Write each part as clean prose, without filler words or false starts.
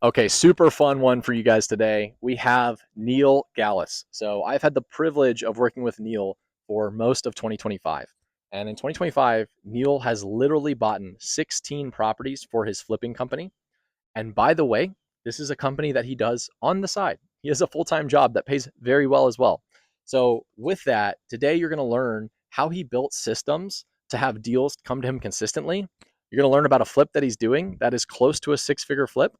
Okay, super fun one for you guys today. We have Neil Gallus. So I've had the privilege of working with Neil for most of 2025. And in 2025, Neil has literally bought 16 properties for his flipping company. And by the way, this is a company that he does on the side. He has a full time job that pays very well as well. So, with that, today you're going to learn how he built systems to have deals come to him consistently. You're going to learn about a flip that he's doing that is close to a six-figure flip.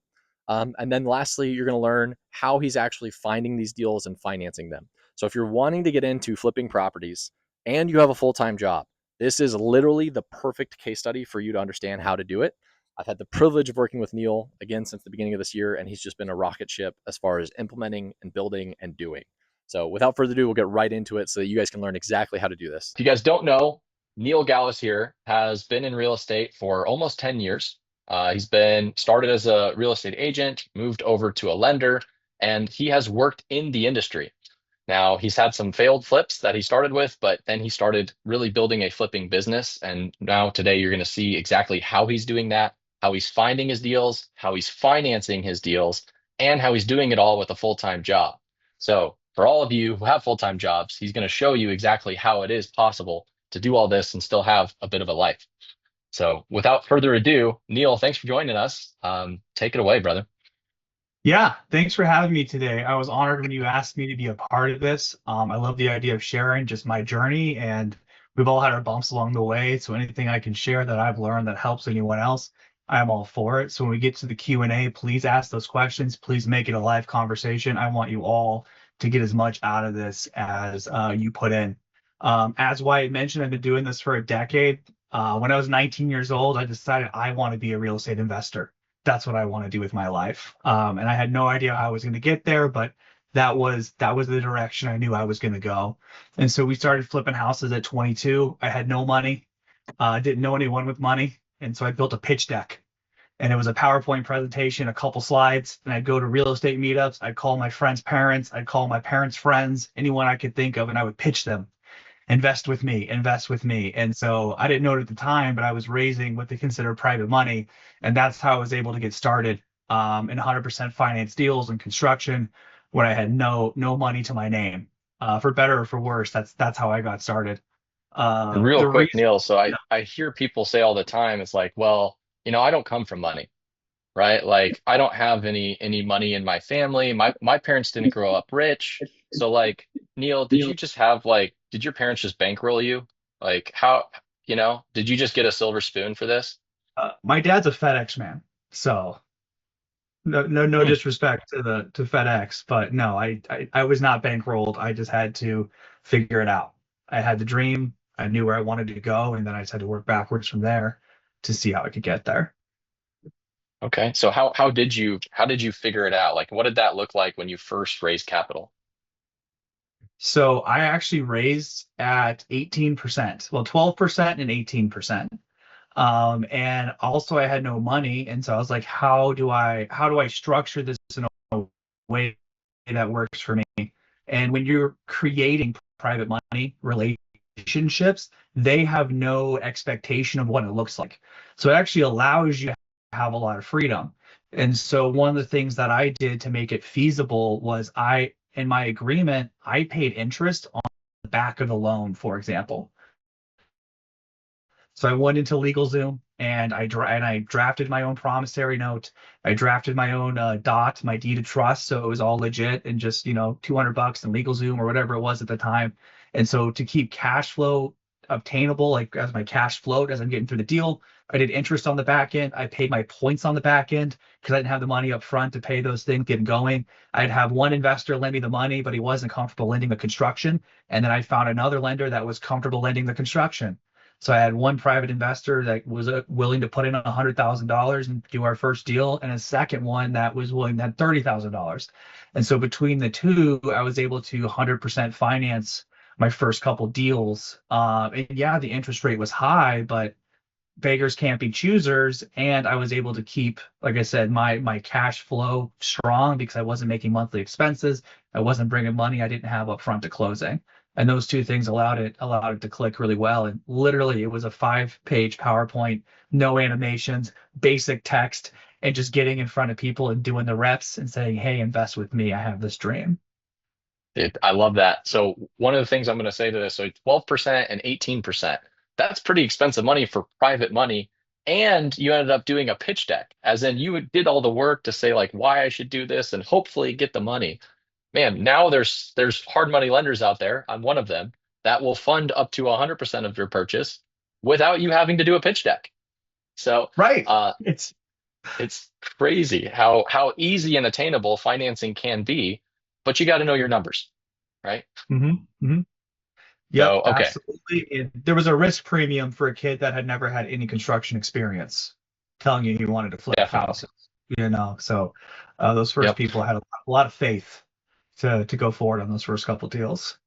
And then lastly, you're going to learn how he's actually finding these deals and financing them. So, if you're wanting to get into flipping properties and you have a full time job, this is literally the perfect case study for you to understand how to do it. I've had the privilege of working with Neil again since the beginning of this year, and he's just been a rocket ship as far as implementing and building and doing. So, without further ado, we'll get right into it so that you guys can learn exactly how to do this. If you guys don't know, Neil Gallus here has been in real estate for almost 10 years. He's been started as a real estate agent, moved over to a lender, and he has worked in the industry. Now, he's had some failed flips that he started with, but then he started really building a flipping business. And now today you're going to see exactly how he's doing that, how he's finding his deals, how he's financing his deals, and how he's doing it all with a full-time job. So for all of you who have full-time jobs, he's going to show you exactly how it is possible to do all this and still have a bit of a life. So without further ado, Neil, thanks for joining us. Take it away, brother. Yeah, thanks for having me today. I was honored when you asked me to be a part of this. I love the idea of sharing just my journey, and we've all had our bumps along the way. So anything I can share that I've learned that helps anyone else, I am all for it. So when we get to the Q&A, please ask those questions. Please make it a live conversation. I want you all to get as much out of this as you put in. As Wyatt mentioned, I've been doing this for a decade. When I was 19 years old, I decided I want to be a real estate investor. That's what I want to do with my life. And I had no idea how I was going to get there, but that was the direction I knew I was going to go. And so we started flipping houses at 22. I had no money, didn't know anyone with money, and so I built a pitch deck. And it was a PowerPoint presentation, a couple slides, and I'd go to real estate meetups. I'd call my friends' parents. I'd call my parents' friends, anyone I could think of, and I would pitch them invest with me, invest with me. And so I didn't know it at the time, but I was raising what they consider private money. And that's how I was able to get started in 100% finance deals and construction when I had no money to my name. For better or for worse, that's how I got started. And real The quick, reason, Neil, so I hear people say all the time, it's like, well, I don't come from money, right? Like I don't have any money in my family. My parents didn't grow up rich. So like, Neil, did you just have like, did your parents just bankroll you? Like how, did you just get a silver spoon for this? my dad's a FedEx man, so no Hmm. disrespect to FedEx, but no, I was not bankrolled. I just had to figure it out. I had the dream. I knew where I wanted to go, and then I just had to work backwards from there to see how I could get there. Okay. So how did you figure it out? Like what did that look like when you first raised capital? So I actually raised at 18%, well, 12% and 18%. And also I had no money, and so I was like, how do I structure this in a way that works for me? And when you're creating private money relationships, they have no expectation of what it looks like. So it actually allows you to have a lot of freedom. And so one of the things that I did to make it feasible was in my agreement, I paid interest on the back of the loan, for example. So I went into LegalZoom and I drafted my own promissory note. I drafted my own DOT, my deed of trust, so it was all legit and just $200 in LegalZoom or whatever it was at the time. And so to keep cash flow obtainable, like as my cash flowed as I'm getting through the deal, I did interest on the back end. I paid my points on the back end because I didn't have the money up front to pay those things getting going. I'd have one investor lend me the money, but he wasn't comfortable lending the construction. And then I found another lender that was comfortable lending the construction. So I had one private investor that was willing to put in $100,000 and do our first deal, and a second one that was willing to have $30,000. And so between the two, I was able to 100% finance my first couple deals. And yeah, the interest rate was high, but beggars can't be choosers. And I was able to keep, like I said, my cash flow strong because I wasn't making monthly expenses. I wasn't bringing money I didn't have up front to closing. And those two things allowed it to click really well. And literally, it was a 5-page PowerPoint, no animations, basic text. and just getting in front of people and doing the reps and saying, hey, invest with me. I have this dream. I love that. So one of the things I'm going to say to this, so 12% and 18%, that's pretty expensive money for private money. And you ended up doing a pitch deck, as in you did all the work to say like why I should do this and hopefully get the money. Man, now there's hard money lenders out there. I'm one of them that will fund up to 100% of your purchase without you having to do a pitch deck. So Right. uh, It's it's crazy how easy and attainable financing can be, but you got to know your numbers, right? hmm Yep, So, okay. absolutely. There was a risk premium for a kid that had never had any construction experience, telling you he wanted to flip Definitely. houses. So those first Yep. people had a lot of faith to go forward on those first couple deals.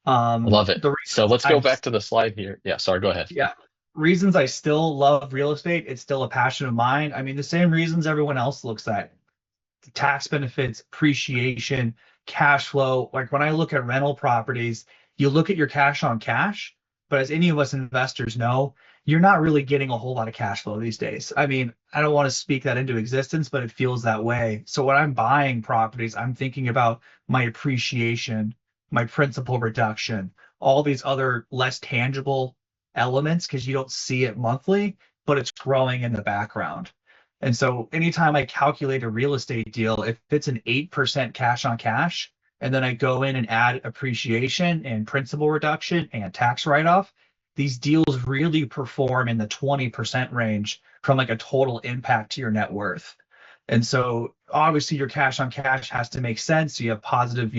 I love it. The So reasons let's go back to the slide here. Yeah, sorry, go ahead. yeah, reasons I still love real estate. It's still a passion of mine. I mean, the same reasons everyone else looks at tax benefits, appreciation, cash flow. Like when I look at rental properties, you look at your cash on cash, but as any of us investors know, you're not really getting a whole lot of cash flow these days. I mean, I don't want to speak that into existence, but it feels that way. So when I'm buying properties, I'm thinking about my appreciation, my principal reduction, all these other less tangible elements because you don't see it monthly, but it's growing in the background. And so anytime I calculate a real estate deal, if it's an 8% cash on cash, and then I go in and add appreciation and principal reduction and tax write-off, these deals really perform in the 20% range from like a total impact to your net worth. And so obviously your cash on cash has to make sense. You have positive,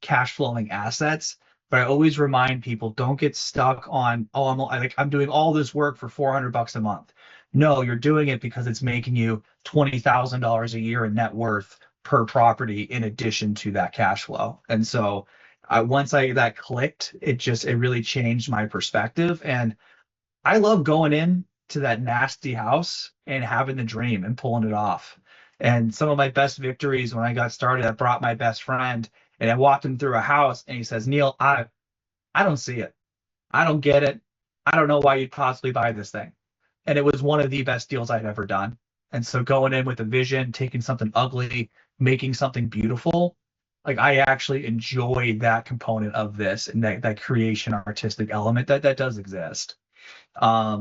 cash flowing assets. But I always remind people don't get stuck on, oh, I'm doing all this work for $400 a month. No, you're doing it because it's making you $20,000 a year in net worth per property in addition to that cash flow. And so once I that clicked, it really changed my perspective. And I love going in to that nasty house and having the dream and pulling it off. And some of my best victories when I got started, I brought my best friend and I walked him through a house and he says, Neil, I don't see it. I don't get it. I don't know why you'd possibly buy this thing. And it was one of the best deals I'd ever done. And so going in with a vision, taking something ugly, making something beautiful, like I actually enjoyed that component of this and that creation artistic element that does exist.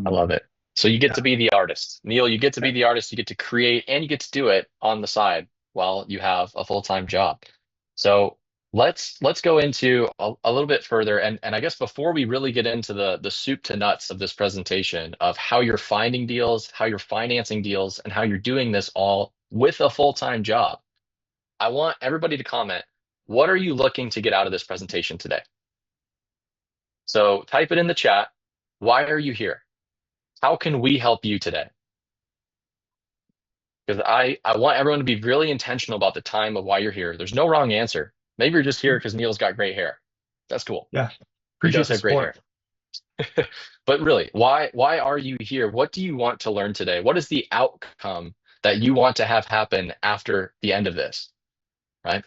I Um, love it. So you get yeah, to be the artist. Neil, you get to be the artist, you get to create, and you get to do it on the side while you have a full-time job. So let's go into a little bit further. And I guess before we really get into the soup to nuts of this presentation of how you're finding deals, how you're financing deals, and how you're doing this all with a full-time job, I want everybody to comment, what are you looking to get out of this presentation today? So type it in the chat. Why are you here? How can we help you today? Because I want everyone to be really intentional about the time of why you're here. There's no wrong answer. Maybe you're just here because Neil's got great hair. That's cool. yeah. He Appreciate does the have great support. hair. But really, why are you here? What do you want to learn today? What is the outcome that you want to have happen after the end of this? Right?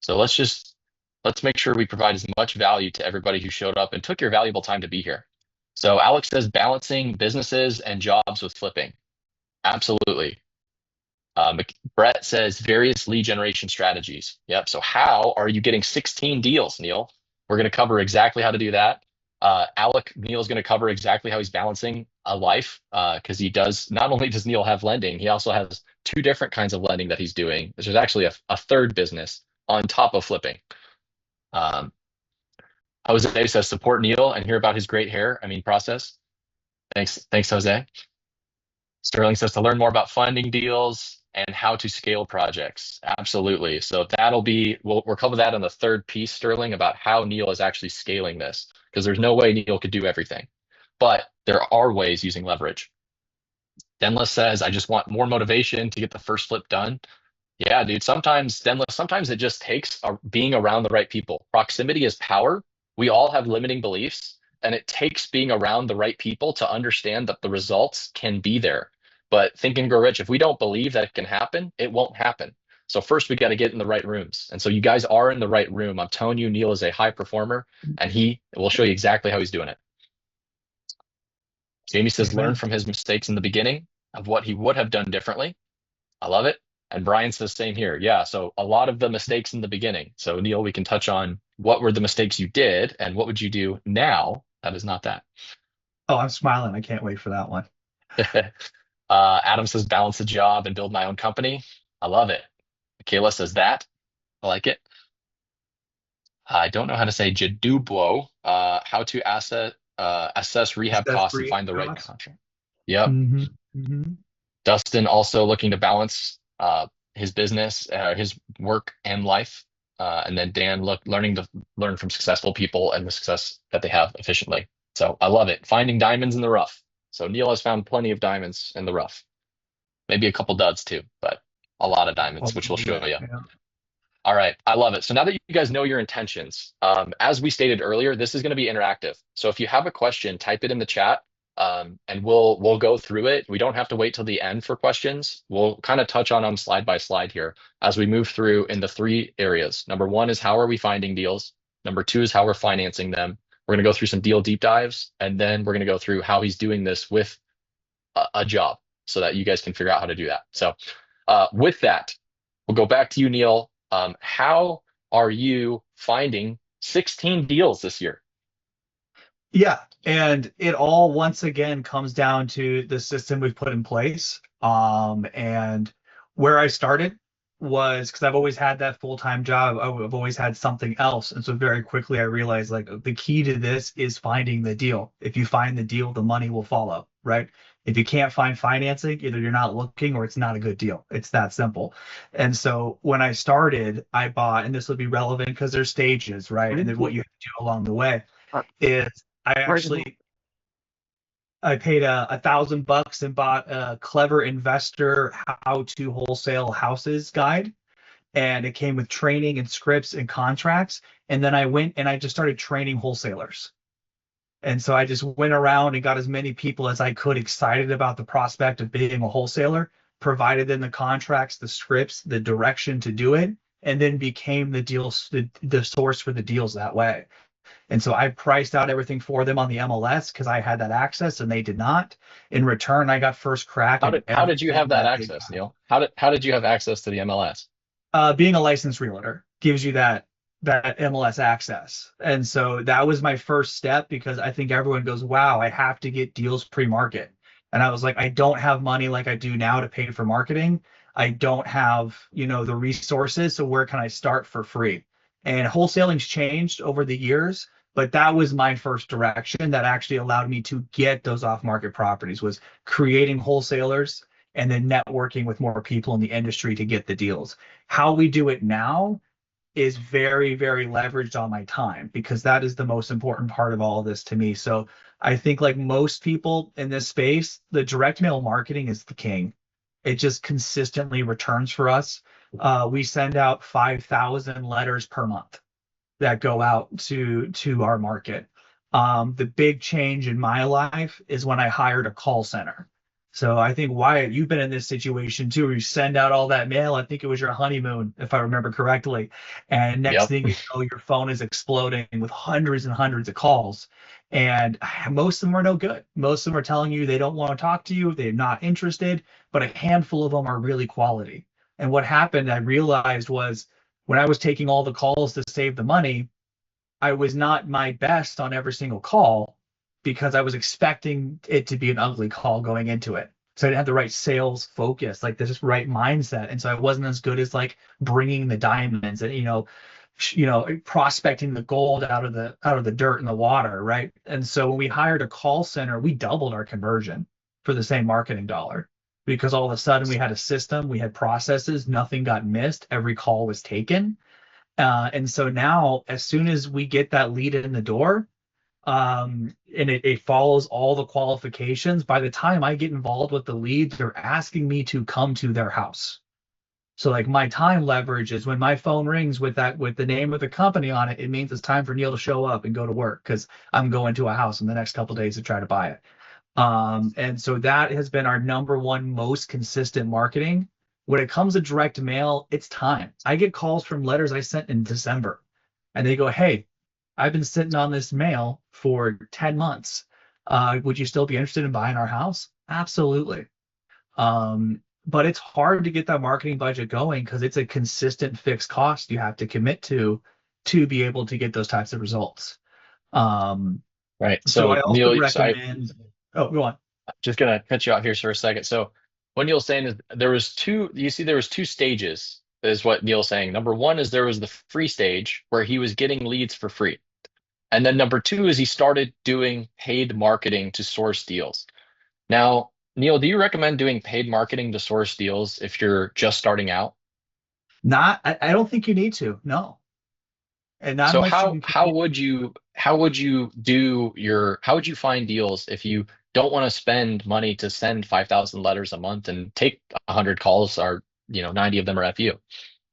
So let's make sure we provide as much value to everybody who showed up and took your valuable time to be here. So Alex says balancing businesses and jobs with flipping. Absolutely. Brett says various lead generation strategies. Yep. So how are you getting 16 deals, Neil? We're going to cover exactly how to do that. Neil is going to cover exactly how he's balancing a life because he does. Not only does Neil have lending, he also has two different kinds of lending that he's doing. There's actually a third business on top of flipping. Um, Jose says support Neil and hear about his great hair. I mean process. Thanks, Jose. Sterling says to learn more about funding deals and how to scale projects. Absolutely. So we'll cover that on the third piece, Sterling, about how Neil is actually scaling this, because there's no way Neil could do everything. But there are ways using leverage. Denless says, I just want more motivation to get the first flip done. Yeah, dude. Sometimes it just takes being around the right people. Proximity is power. We all have limiting beliefs, and it takes being around the right people to understand that the results can be there. But Think and Grow Rich, if we don't believe that it can happen, it won't happen. So first, we got to get in the right rooms. And so you guys are in the right room. I'm telling you, Neil is a high performer, and he will show you exactly how he's doing it. Jamie says, learn Amen. from his mistakes in the beginning of what he would have done differently. I love it. And Brian says same here. Yeah. So a lot of the mistakes in the beginning. So Neil, we can touch on what were the mistakes you did and what would you do now that is not that. Oh, I'm smiling. I can't wait for that one. Adam says balance the job and build my own company. I love it. Kayla says that. I like it. I don't know how to say Jadublo. How to assess rehab Assess costs and rehab find the right costs. contract. Yep. Mm-hmm. Mm-hmm. Dustin also looking to balance his business, his work and life. And then Dan learning to learn from successful people and the success that they have efficiently. So I love it. Finding diamonds in the rough. So Neil has found plenty of diamonds in the rough. Maybe a couple duds too, but a lot of diamonds, Oh, which we'll show yeah, you. yeah. All right, I love it. So now that you guys know your intentions, as we stated earlier, this is going to be interactive. So if you have a question, type it in the chat, and we'll go through it. We don't have to wait till the end for questions. We'll kind of touch on them slide by slide here as we move through in the three areas. Number one is how are we finding deals? Number two is how we're financing them. We're going to go through some deal deep dives, and then we're going to go through how he's doing this with a job so that you guys can figure out how to do that. So with that, we'll go back to you, Neil. How are you finding 16 deals this year? Yeah, and it all once again comes down to the system we've put in place. And where I started was because I've always had that full-time job. I've always had something else. And so very quickly I realized like the key to this is finding the deal. If you find the deal, the money will follow, right? If you can't find financing, either you're not looking or it's not a good deal. It's that simple. And so when I started, I bought, and this will be relevant because there's stages, right? And then what you have to do along the way is I actually I paid $1,000 and bought a Clever Investor How to Wholesale Houses guide, and it came with training and scripts and contracts. And then I went and I just started training wholesalers. And so I just went around and got as many people as I could excited about the prospect of being a wholesaler, provided them the contracts, the scripts, the direction to do it, and then became the deals, the source for the deals that way. And so I priced out everything for them on the MLS because I had that access and they did not. In return, I got first crack How at did you everything have that that they access, Neil? How did you have access to the MLS? being a licensed realtor gives you that MLS access. And so that was my first step because I think everyone goes, wow, I have to get deals pre-market. And I was like, I don't have money like I do now to pay for marketing. I don't have, the resources. So where can I start for free? And wholesaling's changed over the years, but that was my first direction that actually allowed me to get those off-market properties was creating wholesalers and then networking with more people in the industry to get the deals. How we do it now is very, very leveraged on my time because that is the most important part of all of this to me. So I think like most people in this space, the direct mail marketing is the king. It just consistently returns for us. We send out 5,000 letters per month that go out to our market. The big change in my life is when I hired a call center. So I think Wyatt, you've been in this situation too, where you send out all that mail. I think it was your honeymoon, if I remember correctly. And next Yep. thing you know, your phone is exploding with hundreds and hundreds of calls. And most of them are no good. Most of them are telling you they don't want to talk to you, they're not interested, but a handful of them are really quality. And what happened, I realized was when I was taking all the calls to save the money, I was not my best on every single call because I was expecting it to be an ugly call going into it. So I didn't have the right sales focus, like this right mindset. And so I wasn't as good as like bringing the diamonds and, prospecting the gold out of the dirt and the water. Right. And so when we hired a call center, we doubled our conversion for the same marketing dollar because all of a sudden we had a system, we had processes, nothing got missed, every call was taken. And so now, as soon as we get that lead in the door, and it follows all the qualifications, by the time I get involved with the lead, they're asking me to come to their house. So like my time leverage is when my phone rings with the name of the company on it, it means it's time for Neil to show up and go to work because I'm going to a house in the next couple of days to try to buy it. And so that has been our number one most consistent marketing. When it comes to direct mail, it's time. I get calls from letters I sent in December, and they go, "Hey, I've been sitting on this mail for 10 months. Would you still be interested in buying our house?" Absolutely. but it's hard to get that marketing budget going because it's a consistent fixed cost you have to commit to be able to get those types of results. Um, Right. so So I also Neil, so I recommend, oh, go on. just gonna cut you off here for a second. So what Neil's saying is there was two, you see, there was two stages, is what Neil's saying. Number one is there was the free stage where he was getting leads for free. And then number two is he started doing paid marketing to source deals. Now, Neil, do you recommend doing paid marketing to source deals if you're just starting out? I don't think you need to, no. And not So unless you how can. would you how would you find deals if you don't want to spend money to send 5,000 letters a month and take 100 calls, or 90 of them are FU?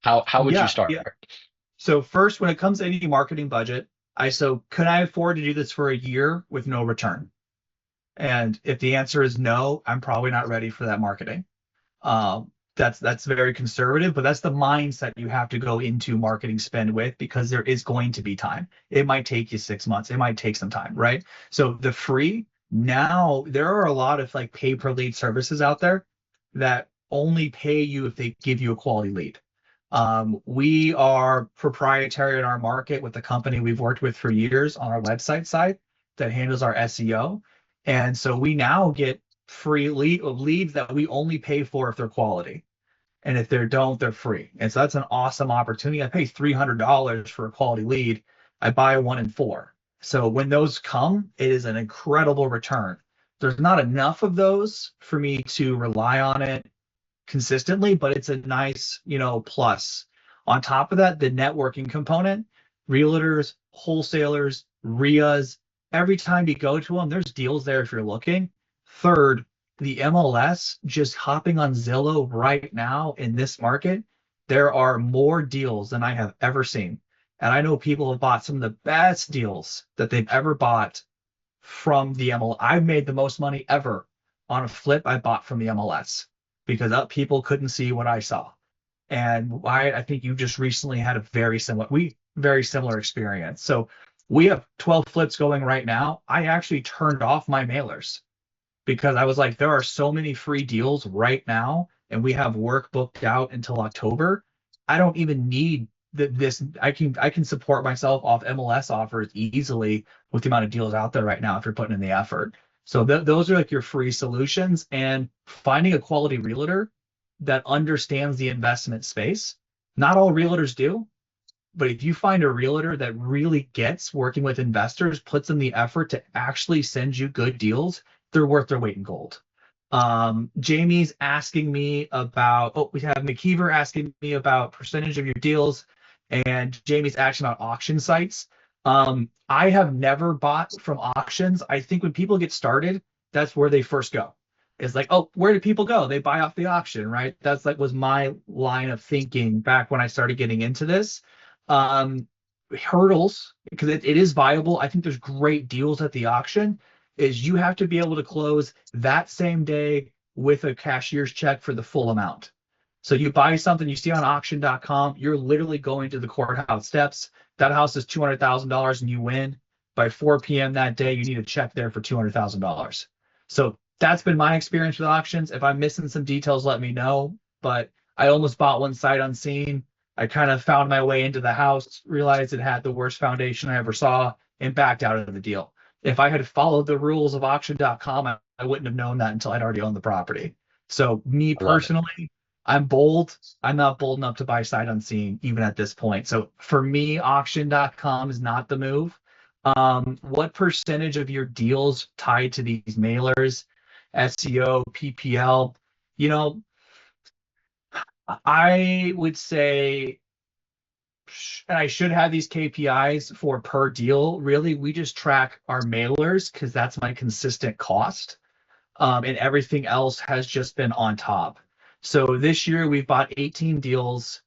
How would you Yeah, start? yeah. So first, when it comes to any marketing budget, could I afford to do this for a year with no return? And if the answer is no, I'm probably not ready for that marketing. That's very conservative, but that's the mindset you have to go into marketing spend with because there is going to be time. It might take you 6 months. It might take some time, right? So the free, now there are a lot of like pay per lead services out there that only pay you if they give you a quality lead. We are proprietary in our market with the company we've worked with for years on our website side that handles our SEO. And so we now get free leads that we only pay for if they're quality. And if they don't, they're free. And so that's an awesome opportunity. I pay $300 for a quality lead. I buy one in four. So when those come, it is an incredible return. There's not enough of those for me to rely on it consistently, but it's a nice, plus. On top of that, the networking component, realtors, wholesalers, RIAs, every time you go to them, there's deals there if you're looking. Third, the MLS, just hopping on Zillow right now in this market, there are more deals than I have ever seen. And I know people have bought some of the best deals that they've ever bought from the MLS. I've made the most money ever on a flip I bought from the MLS because people couldn't see what I saw. And I think you just recently had a very similar experience. So we have 12 flips going right now. I actually turned off my mailers because I was like, there are so many free deals right now, and we have work booked out until October. I don't even need this. I can support myself off MLS offers easily with the amount of deals out there right now if you're putting in the effort. So those are like your free solutions, and finding a quality realtor that understands the investment space. Not all realtors do, but if you find a realtor that really gets working with investors, puts in the effort to actually send you good deals, they're worth their weight in gold. Jamie's asking me about, we have McKeever asking me about percentage of your deals, and Jamie's asking about auction sites. I have never bought from auctions. I think when people get started, that's where they first go. It's like, oh, where do people go? They buy off the auction, right? That's like was my line of thinking back when I started getting into this. Um, Hurdles, because it is viable. I think there's great deals at the auction. Is you have to be able to close that same day with a cashier's check for the full amount. So you buy something you see on auction.com, you're literally going to the courthouse steps. That house is $200,000 and you win. By 4 p.m. that day, you need a check there for $200,000. So that's been my experience with auctions. If I'm missing some details, let me know. But I almost bought one sight unseen. I kind of found my way into the house, realized it had the worst foundation I ever saw, and backed out of the deal. If I had followed the rules of auction.com, I wouldn't have known that until I'd already owned the property. So me I love it. personally, I'm bold. I'm not bold enough to buy sight unseen, even at this point. So for me, auction.com is not the move. What percentage of your deals tied to these mailers, SEO, PPL? You know, I would say, and I should have these KPIs for per deal. Really, we just track our mailers because that's my consistent cost. And everything else has just been on top. So this year we've bought 18 deals.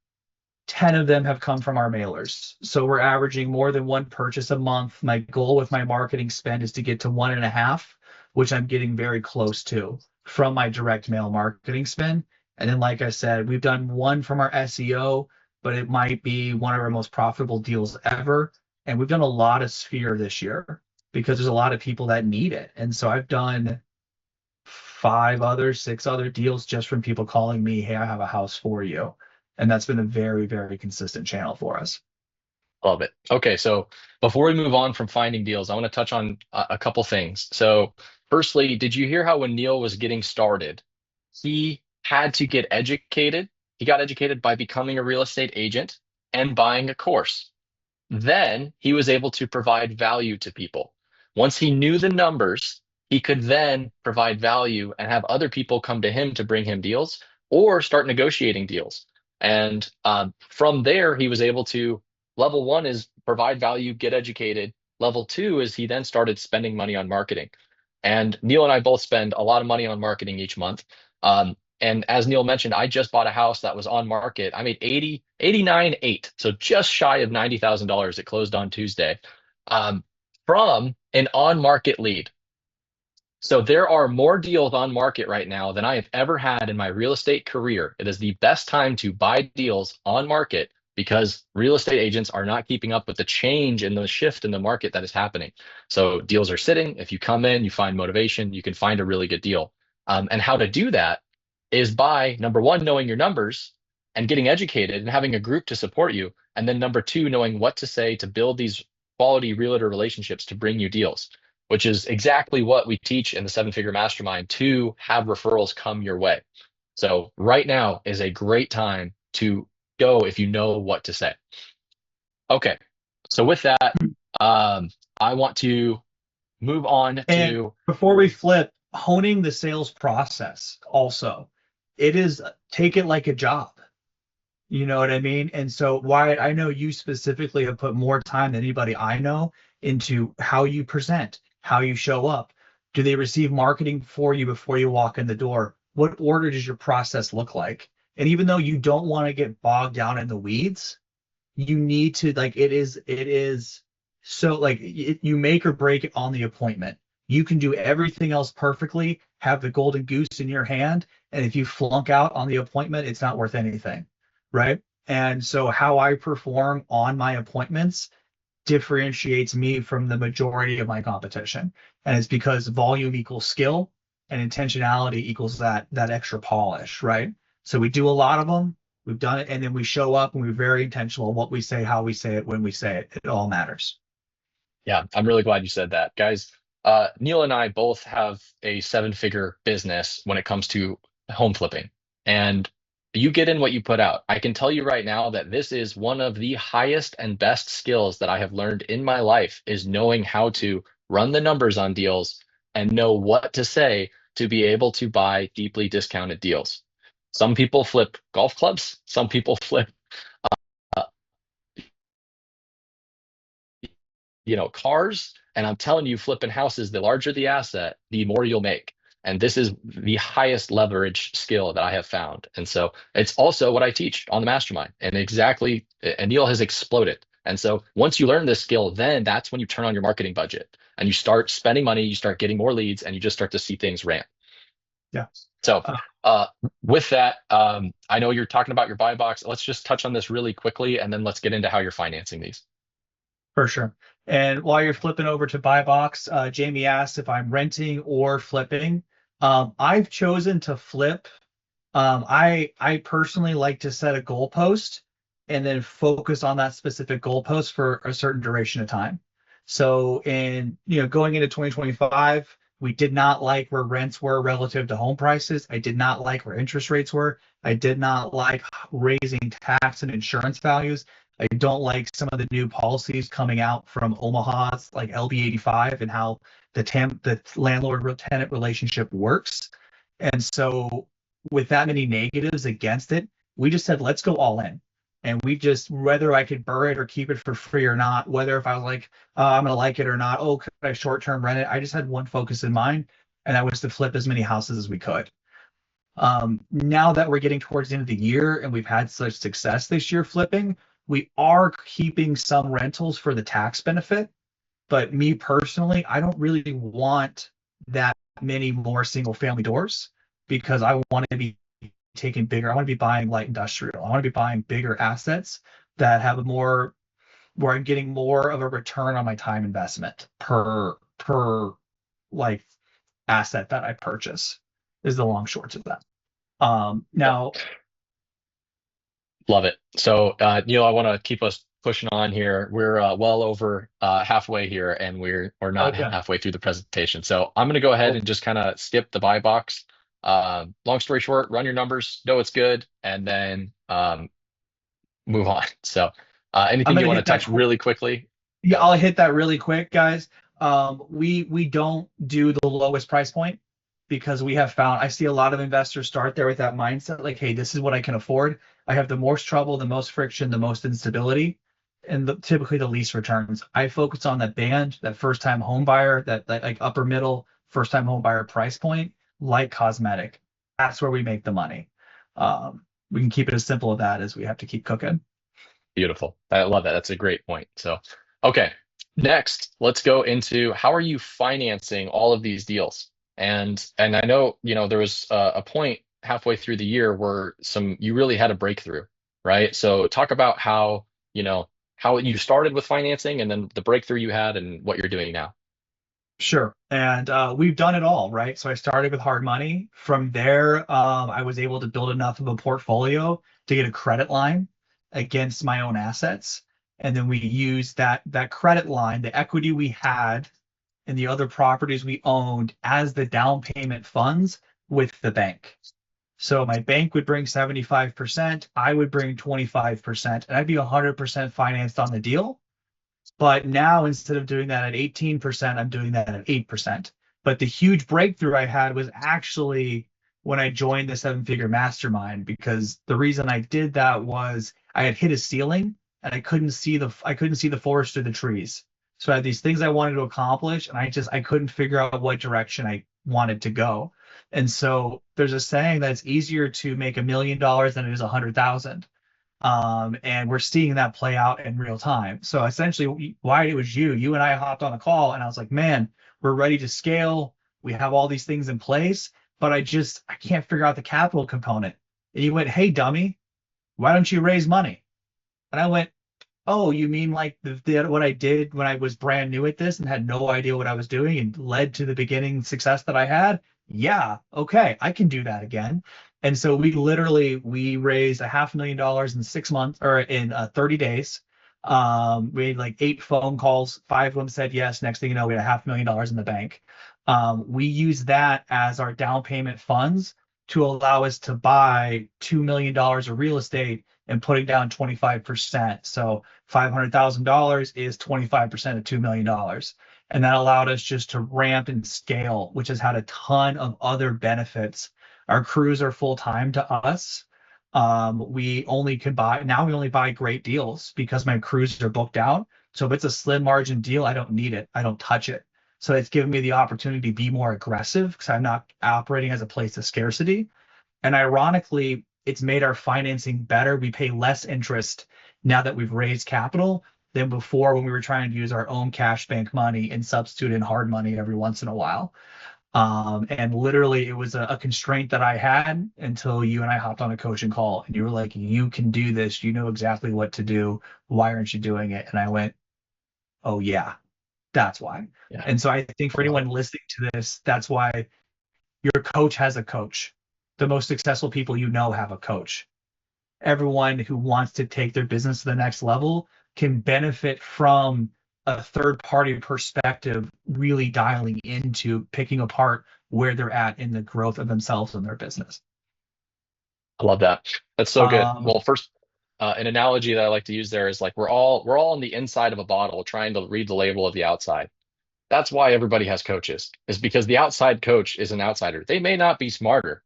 10 of them have come from our mailers. So we're averaging more than one purchase a month. My goal with my marketing spend is to get to 1.5, which I'm getting very close to from my direct mail marketing spend. And then, like I said, we've done one from our SEO, but it might be one of our most profitable deals ever. And we've done a lot of Sphere this year because there's a lot of people that need it. And so I've done 6 other deals just from people calling me, hey, I have a house for you. And that's been a very, very consistent channel for us. Love it. Okay, so before we move on from finding deals, I want to touch on a couple things. So, firstly, did you hear how when Neil was getting started, he had to get educated? He got educated by becoming a real estate agent and buying a course. Then he was able to provide value to people. Once he knew the numbers, he could then provide value and have other people come to him to bring him deals or start negotiating deals. And from there, he was able to level one is provide value, get educated. Level two is he then started spending money on marketing. And Neil and I both spend a lot of money on marketing each month. And as Neil mentioned, I just bought a house that was on market. I made 89.8, so just shy of $90,000. It closed on Tuesday, um, from an on-market lead. So there are more deals on market right now than I have ever had in my real estate career. It is the best time to buy deals on market because real estate agents are not keeping up with the change and the shift in the market that is happening. So deals are sitting. If you come in, you find motivation, you can find a really good deal. And how to do that is by number one, knowing your numbers and getting educated and having a group to support you. And then number two, knowing what to say to build these quality realtor relationships to bring you deals, which is exactly what we teach in the Seven Figure Mastermind to have referrals come your way. So right now is a great time to go if you know what to say. Okay. So with that, I want to move on And to, before we flip, honing the sales process also. It is take it like a job. You know what I mean? And so Wyatt, I know you specifically have put more time than anybody I know into how you present, how you show up. Do they receive marketing for you before you walk in the door? What order does your process look like? And even though you don't want to get bogged down in the weeds, you need to like it is so like you make or break it on the appointment. You can do everything else perfectly, have the golden goose in your hand, and if you flunk out on the appointment, it's not worth anything, right? And so how I perform on my appointments differentiates me from the majority of my competition, and it's because volume equals skill and intentionality equals that extra polish, right? So we do a lot of them, we've done it, and then we show up and we're very intentional what we say, how we say it, when we say it. It all matters. yeah, I'm really glad you said that. Guys, Neil and I both have a seven-figure business when it comes to home flipping. And you get in what you put out. I can tell you right now that this is one of the highest and best skills that I have learned in my life is knowing how to run the numbers on deals and know what to say to be able to buy deeply discounted deals. Some people flip golf clubs, some people flip cars. And I'm telling you, flipping houses, the larger the asset, the more you'll make. And this is the highest leverage skill that I have found. And so it's also what I teach on the mastermind. And Neil has exploded. And so once you learn this skill, then that's when you turn on your marketing budget and you start spending money, you start getting more leads, and you just start to see things ramp. Yeah. So Uh, with that, I know you're talking about your buy box. Let's just touch on this really quickly, and then let's get into how you're financing these. For sure. And while you're flipping over to buy box, Jamie asked if I'm renting or flipping. I've chosen to flip. I personally like to set a goalpost and then focus on that specific goalpost for a certain duration of time. So in going into 2025, we did not like where rents were relative to home prices. I did not like where interest rates were. I did not like raising tax and insurance values. I don't like some of the new policies coming out from Omaha's like LB 85 and how the landlord tenant relationship works. And so with that many negatives against it, we just said, let's go all in. And we just, whether I could burn it or keep it for free or not, whether if I was like, I'm going to like it or not, oh, could I short term rent it? I just had one focus in mind, and that was to flip as many houses as we could. Now that we're getting towards the end of the year and we've had such success this year flipping, we are keeping some rentals for the tax benefit. But me personally, I don't really want that many more single family doors because I want to be taking bigger. I want to be buying light industrial. I want to be buying bigger assets that have a more where I'm getting more of a return on my time investment per like asset that I purchase. is the long short of that. Yep. Now, Love it. So, Neil, I want to keep us pushing on here. We're well over halfway here, and we're not okay. halfway through the presentation. So, I'm going to go ahead Well, and just kind of skip the buy box. Long story short, run your numbers, know it's good, and then move on. So, I'm anything you gonna want to hit that. touch really quickly? Yeah, Go. I'll hit that really quick, guys. We don't do the lowest price point because we have found I see a lot of investors start there with that mindset, like, hey, this is what I can afford. I have the most trouble, the most friction, the most instability, and typically the least returns. I focus on that band, that first time home buyer, that like upper middle first time home buyer price point, like cosmetic. That's where we make the money. We can keep it as simple as that as we have to keep cooking. Beautiful. I love that. That's a great point. So, okay. Next, let's go into how are you financing all of these deals? And I know, there was a point halfway through the year where you really had a breakthrough, right? So talk about how you started with financing and then the breakthrough you had and what you're doing now. Sure. And we've done it all, right? So I started with hard money. From there, I was able to build enough of a portfolio to get a credit line against my own assets. And then we used that credit line, the equity we had and the other properties we owned as the down payment funds with the bank. So my bank would bring 75%, I would bring 25%, and I'd be 100% financed on the deal. But now instead of doing that at 18%, I'm doing that at 8%. But the huge breakthrough I had was actually when I joined the seven figure mastermind, because the reason I did that was I had hit a ceiling and I couldn't see the forest through the trees. So I had these things I wanted to accomplish and I couldn't figure out what direction I wanted to go. And so there's a saying that it's easier to make $1 million than it is 100,000. And we're seeing that play out in real time. So essentially, why it was you and I hopped on a call, and I was like, man, we're ready to scale. We have all these things in place, but I can't figure out the capital component. And you went, hey, dummy, why don't you raise money? And I went, oh, you mean like what I did when I was brand new at this and had no idea what I was doing and led to the beginning success that I had? Yeah, okay, I can do that again. And so we raised $500,000 in 6 months or in 30 days. We had like 8 phone calls, 5 of them said yes. Next thing you know, we had $500,000 in the bank. We used that as our down payment funds to allow us to buy $2 million of real estate and putting down 25%. So $500,000 is 25% of $2 million. And that allowed us just to ramp and scale, which has had a ton of other benefits. Our crews are full time to us. We only buy great deals because my crews are booked out. So if it's a slim margin deal, I don't need it. I don't touch it. So it's given me the opportunity to be more aggressive because I'm not operating as a place of scarcity. And ironically, it's made our financing better. We pay less interest now that we've raised capital than before when we were trying to use our own cash bank money and substitute in hard money every once in a while. And literally, it was a constraint that I had until you and I hopped on a coaching call and you were like, you can do this. You know exactly what to do. Why aren't you doing it? And I went, oh, yeah, that's why. Yeah, And so I think for I love anyone it. listening to this, that's why your coach has a coach. The most successful people you know have a coach. Everyone who wants to take their business to the next level can benefit from a third party perspective, really dialing into picking apart where they're at in the growth of themselves and their business. I love that. That's so good. Um, Well, first, an analogy that I like to use there is like we're all on the inside of a bottle trying to read the label of the outside. That's why everybody has coaches, is because the outside coach is an outsider. They may not be smarter.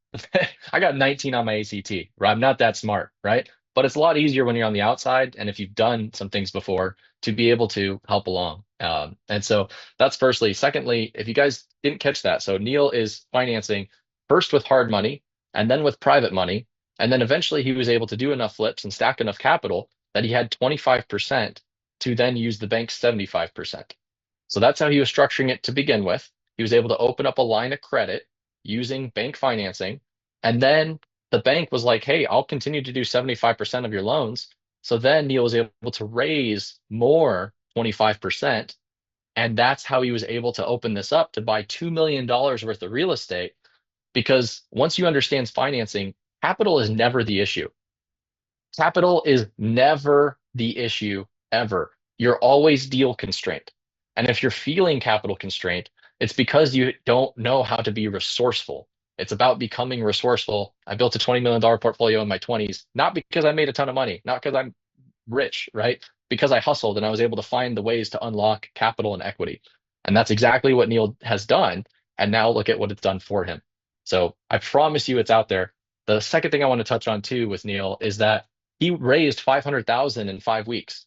I got 19 on my ACT, right? I'm not that smart, right? But it's a lot easier when you're on the outside and if you've done some things before to be able to help along. And so that's firstly. Secondly, if you guys didn't catch that, so Neil is financing first with hard money and then with private money. And then eventually he was able to do enough flips and stack enough capital that he had 25% to then use the bank's 75%. So that's how he was structuring it to begin with. He was able to open up a line of credit using bank financing. And then the bank was like, hey, I'll continue to do 75% of your loans. So then Neil was able to raise more 25%. And that's how he was able to open this up to buy $2 million worth of real estate because once you understand financing, capital is never the issue. Capital is never the issue ever. You're always deal constrained. And if you're feeling capital constraint, it's because you don't know how to be resourceful. It's about becoming resourceful. I built a $20 million portfolio in my 20s, not because I made a ton of money, not because I'm rich, right? Because I hustled and I was able to find the ways to unlock capital and equity. And that's exactly what Neil has done. And now look at what it's done for him. So I promise you it's out there. The second thing I want to touch on too with Neil is that he raised 500,000 in 5 weeks.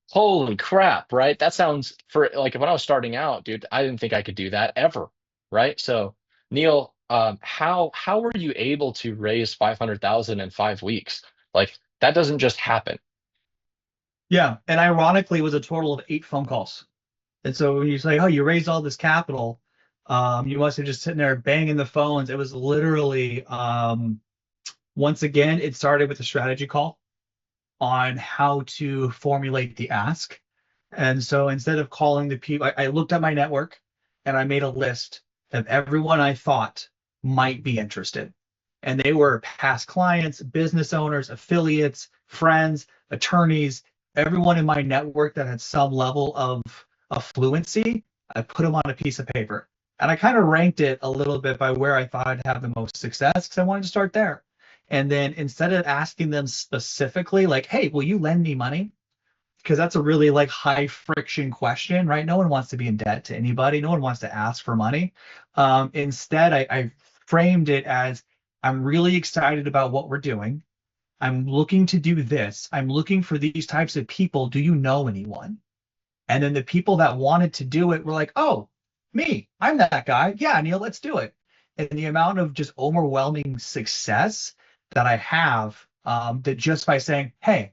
Holy crap, right? That sounds for like when I was starting out, dude, I didn't think I could do that ever, right? So Neil, how were you able to raise 500,000 in 5 weeks? Like that doesn't just happen. Yeah, and ironically, it was a total of 8 phone calls. And so when you say, "Oh, you raised all this capital," you must have just sitting there banging the phones. It was literally, once again, it started with a strategy call on how to formulate the ask. And so instead of calling the people, I looked at my network and I made a list of everyone I thought might be interested. And they were past clients, business owners, affiliates, friends, attorneys, everyone in my network that had some level of affluency. I put them on a piece of paper. And I kind of ranked it a little bit by where I thought I'd have the most success because I wanted to start there. And then instead of asking them specifically, like, hey, will you lend me money? Because that's a really like high friction question, right? No one wants to be in debt to anybody. No one wants to ask for money. Instead, I framed it as I'm really excited about what we're doing. I'm looking to do this. I'm looking for these types of people. Do you know anyone? And then the people that wanted to do it were like, oh, me, I'm that guy. Yeah, Neil, let's do it. And the amount of just overwhelming success that I have, that just by saying, hey,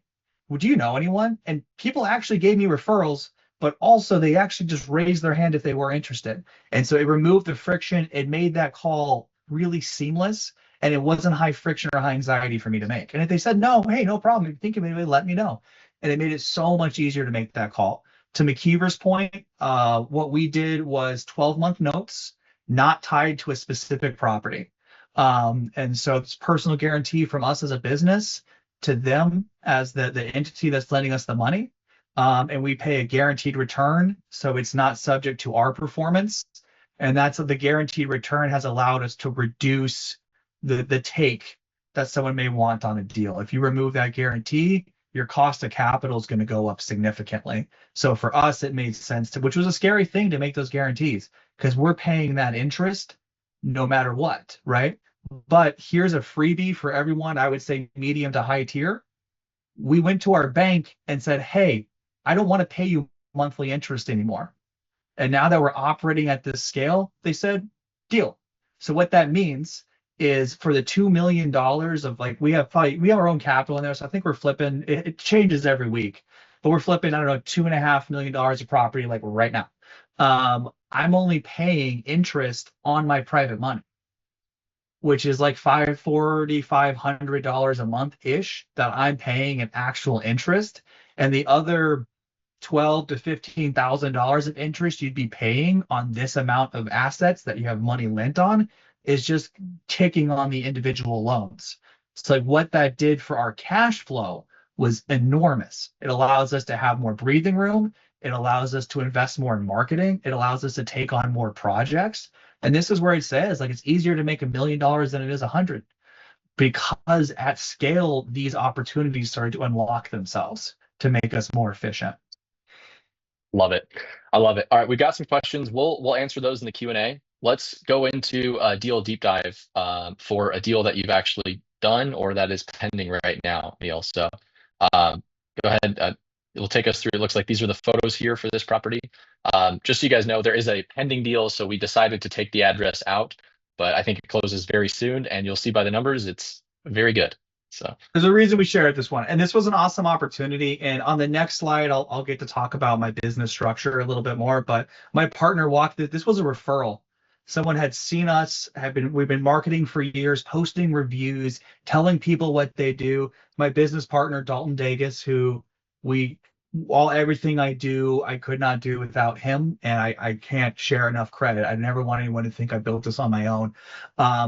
would you know anyone? And people actually gave me referrals, but also they actually just raised their hand if they were interested. And so it removed the friction. It made that call really seamless. And it wasn't high friction or high anxiety for me to make. And if they said no, hey, no problem. If you think of anybody, let me know. And it made it so much easier to make that call. To McKeever's point, what we did was 12-month notes, not tied to a specific property. And so it's personal guarantee from us as a business to them as the entity that's lending us the money. And we pay a guaranteed return, so it's not subject to our performance. And that's the guaranteed return has allowed us to reduce the take that someone may want on a deal. If you remove that guarantee, your cost of capital is going to go up significantly. So for us, it made sense to, which was a scary thing to make those guarantees because we're paying that interest no matter what, right? But here's a freebie for everyone. I would say medium to high tier. We went to our bank and said, hey, I don't want to pay you monthly interest anymore. And now that we're operating at this scale, they said, deal. So what that means is for the $2 million of like we have our own capital in there. So I think we're flipping, it changes every week, but we're flipping, I don't know, $2.5 million of property like right now. I'm only paying interest on my private money, which is like $500 a month ish that I'm paying in actual interest. And the other $12,000 to $15,000 of interest you'd be paying on this amount of assets that you have money lent on is just ticking on the individual loans. So like what that did for our cash flow was enormous. It allows us to have more breathing room. It allows us to invest more in marketing. It allows us to take on more projects. And this is where it says like it's easier to make $1 million than it is 100 because at scale, these opportunities started to unlock themselves to make us more efficient. Love it. I love it. All right, we've got some questions. We'll answer those in the Q&A. Let's go into a deal deep dive for a deal that you've actually done or that is pending right now, Neil. So go ahead. It'll take us through. It looks like these are the photos here for this property. Just so you guys know, there is a pending deal, so we decided to take the address out, but I think it closes very soon, and you'll see by the numbers, it's very good. So there's a reason we shared this one. And this was an awesome opportunity. And on the next slide, I'll get to talk about my business structure a little bit more. But my partner walked it. This was a referral. Someone had seen us, we've been marketing for years, posting reviews, telling people what they do. My business partner, Dalton Dagus, who we everything I do, I could not do without him, and I can't share enough credit. I never want anyone to think I built this on my own.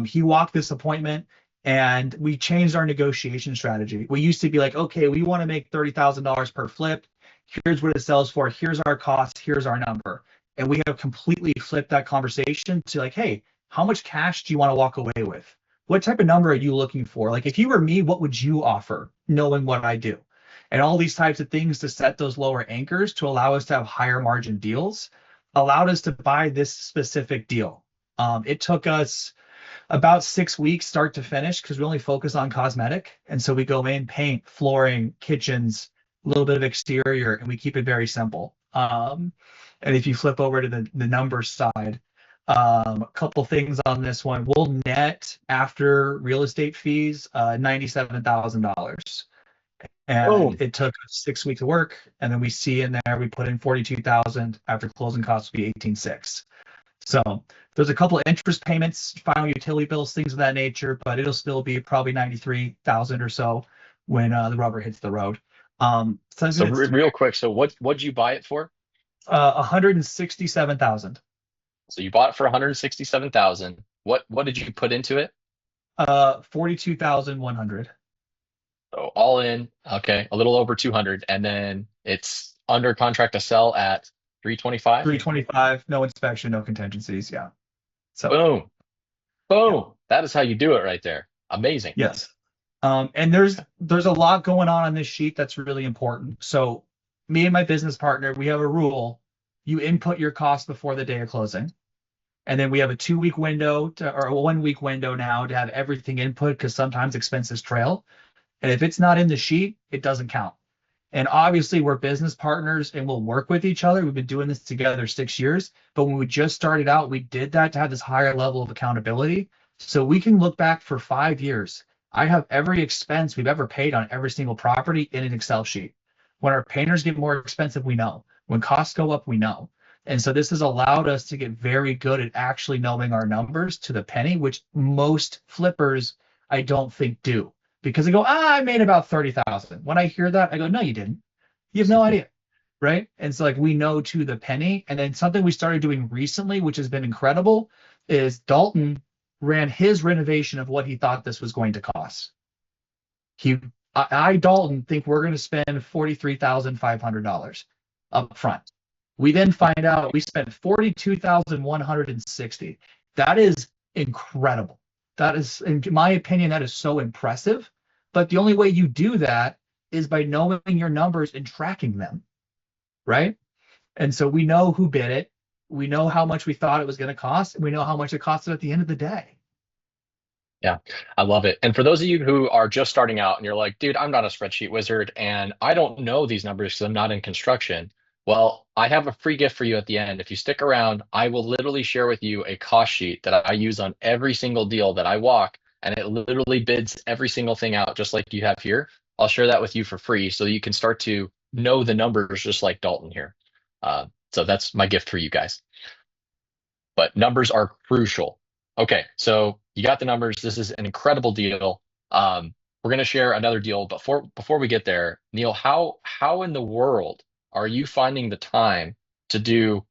He walked this appointment, and we changed our negotiation strategy. We used to be like, okay, we want to make $30,000 per flip. Here's what it sells for. Here's our cost. Here's our number. And we have completely flipped that conversation to like, hey, how much cash do you want to walk away with? What type of number are you looking for? Like, if you were me, what would you offer, knowing what I do? And all these types of things to set those lower anchors to allow us to have higher margin deals allowed us to buy this specific deal. It took us about 6 weeks start to finish because we only focus on cosmetic. And so we go in, paint, flooring, kitchens, a little bit of exterior, and we keep it very simple. And if you flip over to the numbers side, a couple things on this one. We'll net after real estate fees $97,000. And Boom. it took us 6 weeks of work, and then we see in there we put in 42,000 after closing costs would be 18,600. So there's a couple of interest payments, final utility bills, things of that nature, but it'll still be probably 93,000 or so when the rubber hits the road. So Something that's real quick, so what'd you buy it for? 167,000. So you bought it for 167,000. What did you put into it? 42,100. So all in, okay, a little over 200, and then it's under contract to sell at 325. 325, no inspection, no contingencies. Yeah. So Boom, yeah. boom. That is how you do it right there. Amazing. Yes. And there's a lot going on this sheet that's really important. So me and my business partner, we have a rule. You input your cost before the day of closing. And then we have a 2 week window or a 1 week window now to have everything input because sometimes expenses trail. And if it's not in the sheet, it doesn't count. And obviously, we're business partners and we'll work with each other. We've been doing this together 6 years. But when we just started out, we did that to have this higher level of accountability. So we can look back for 5 years. I have every expense we've ever paid on every single property in an Excel sheet. When our painters get more expensive, we know. When costs go up, we know. And so this has allowed us to get very good at actually knowing our numbers to the penny, which most flippers I don't think do because they go, I made about 30,000. When I hear that, I go, no, you didn't. You have no idea. Right. And so like we know to the penny. And then something we started doing recently, which has been incredible, is Dalton ran his renovation of what he thought this was going to cost. Dalton, think we're going to spend $43,500 up front. We then find out we spent 42,160. That is incredible. That is, in my opinion, that is so impressive. But the only way you do that is by knowing your numbers and tracking them, right? And so we know who bid it. We know how much we thought it was going to cost, and we know how much it costed at the end of the day. Yeah, I love it. And for those of you who are just starting out and you're like, dude, I'm not a spreadsheet wizard and I don't know these numbers because I'm not in construction. Well, I have a free gift for you at the end. If you stick around, I will literally share with you a cost sheet that I use on every single deal that I walk, and it literally bids every single thing out, just like you have here. I'll share that with you for free so you can start to know the numbers just like Dalton here. So that's my gift for you guys. But numbers are crucial. Okay, so you got the numbers. This is an incredible deal. We're going to share another deal, but before we get there, Neil, how in the world are you finding the time to do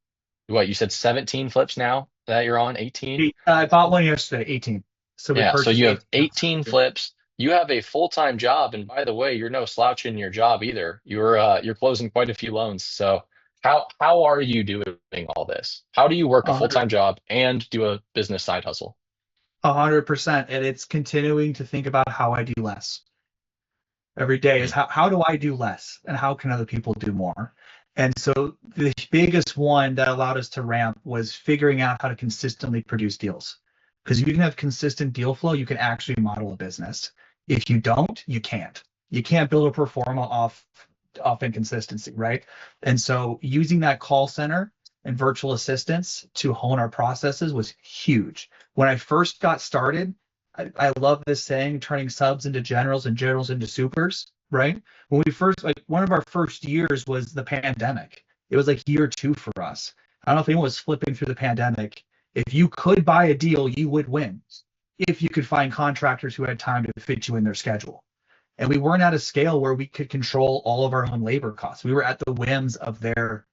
what you said 17 flips now that you're on 18? I bought one yesterday, 18. So we Yeah, so purchased you have 18. 18 flips. You have a full-time job, and by the way, you're no slouch in your job either. You're closing quite a few loans. So how are you doing all this? How do you work a 100, full-time job and do a business side hustle? 100%. And it's continuing to think about how I do less every day is how do I do less and how can other people do more? And so the biggest one that allowed us to ramp was figuring out how to consistently produce deals. Because if you can have consistent deal flow, you can actually model a business. If you don't, you can't. You can't build a performa off inconsistency, right? And so using that call center and virtual assistants to hone our processes was huge. When I first got started, I love this saying, turning subs into generals and generals into supers, right? When we first, like one of our first years was the pandemic. It was like year two for us. I don't know if anyone was flipping through the pandemic. If you could buy a deal, you would win if you could find contractors who had time to fit you in their schedule. And we weren't at a scale where we could control all of our own labor costs. We were at the whims of their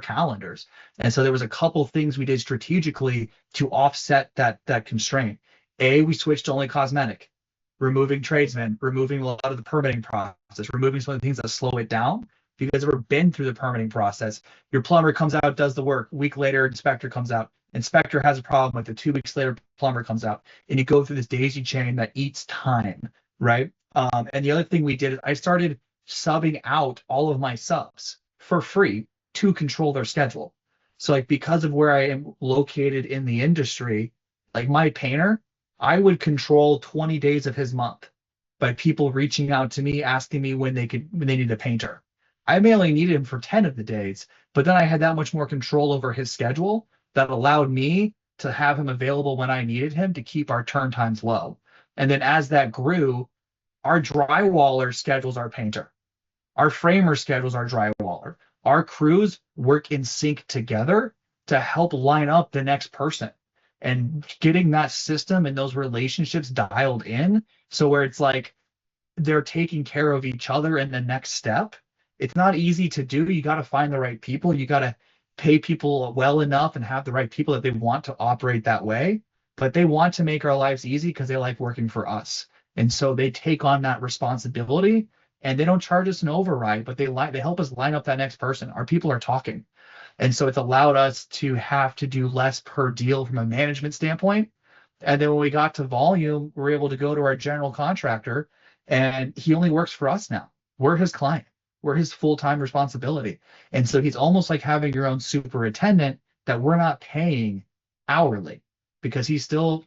calendars. And so there was a couple things we did strategically to offset that constraint. We switched to only cosmetic, removing tradesmen, removing a lot of the permitting process, removing some of the things that slow it down. If you guys ever been through the permitting process, your plumber comes out, does the work. A week later, inspector comes out. Inspector has a problem with it. 2 weeks later, plumber comes out. And you go through this daisy chain that eats time, right? And the other thing we did is I started subbing out all of my subs for free to control their schedule. So like because of where I am located in the industry, like my painter, I would control 20 days of his month by people reaching out to me asking me when they need a painter. I may only need him for 10 of the days, but then I had that much more control over his schedule that allowed me to have him available when I needed him to keep our turn times low. And then as that grew, our drywaller schedules our painter. Our framer schedules our drywaller. Our crews work in sync together to help line up the next person. And getting that system and those relationships dialed in, so where it's like they're taking care of each other in the next step. It's not easy to do. You got to find the right people. You got to pay people well enough and have the right people that they want to operate that way. But they want to make our lives easy because they like working for us. And so they take on that responsibility, and they don't charge us an override, but they help us line up that next person. Our people are talking. And so it's allowed us to have to do less per deal from a management standpoint. And then when we got to volume, we're able to go to our general contractor, and he only works for us now. We're his client. We're his full-time responsibility. And so he's almost like having your own superintendent that we're not paying hourly, because he's still,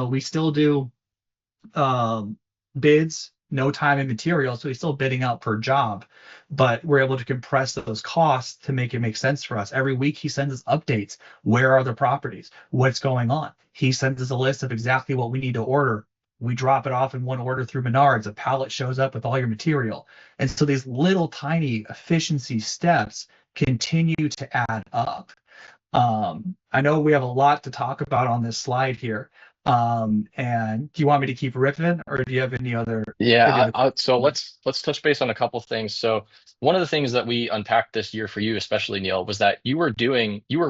we still do bids, no time and material. So he's still bidding out per job, but we're able to compress those costs to make it make sense for us. Every week he sends us updates. Where are the properties? What's going on? He sends us a list of exactly what we need to order. We drop it off in one order through Menards. A pallet shows up with all your material. And so these little tiny efficiency steps continue to add up. I know we have a lot to talk about on this slide here. And do you want me to keep ripping, or do you have any other? Yeah, so let's touch base on a couple things. So one of the things that we unpacked this year for you, especially Neil, was that you were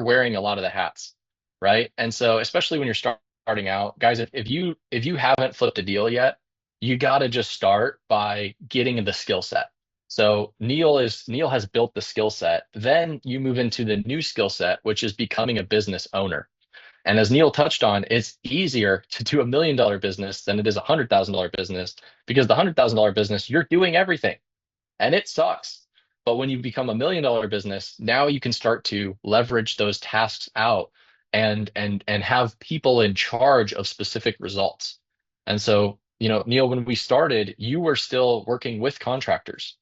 wearing a lot of the hats, right? And so especially when you're starting out, guys, if you haven't flipped a deal yet, you got to just start by getting the skill set. So Neil has built the skill set. Then you move into the new skill set, which is becoming a business owner. And as Neil touched on, it's easier to do $1 million business than it is $100,000 business, because the $100,000 business, you're doing everything and it sucks. But when you become $1 million business, now you can start to leverage those tasks out and have people in charge of specific results. And so, Neil, when we started, you were still working with contractors,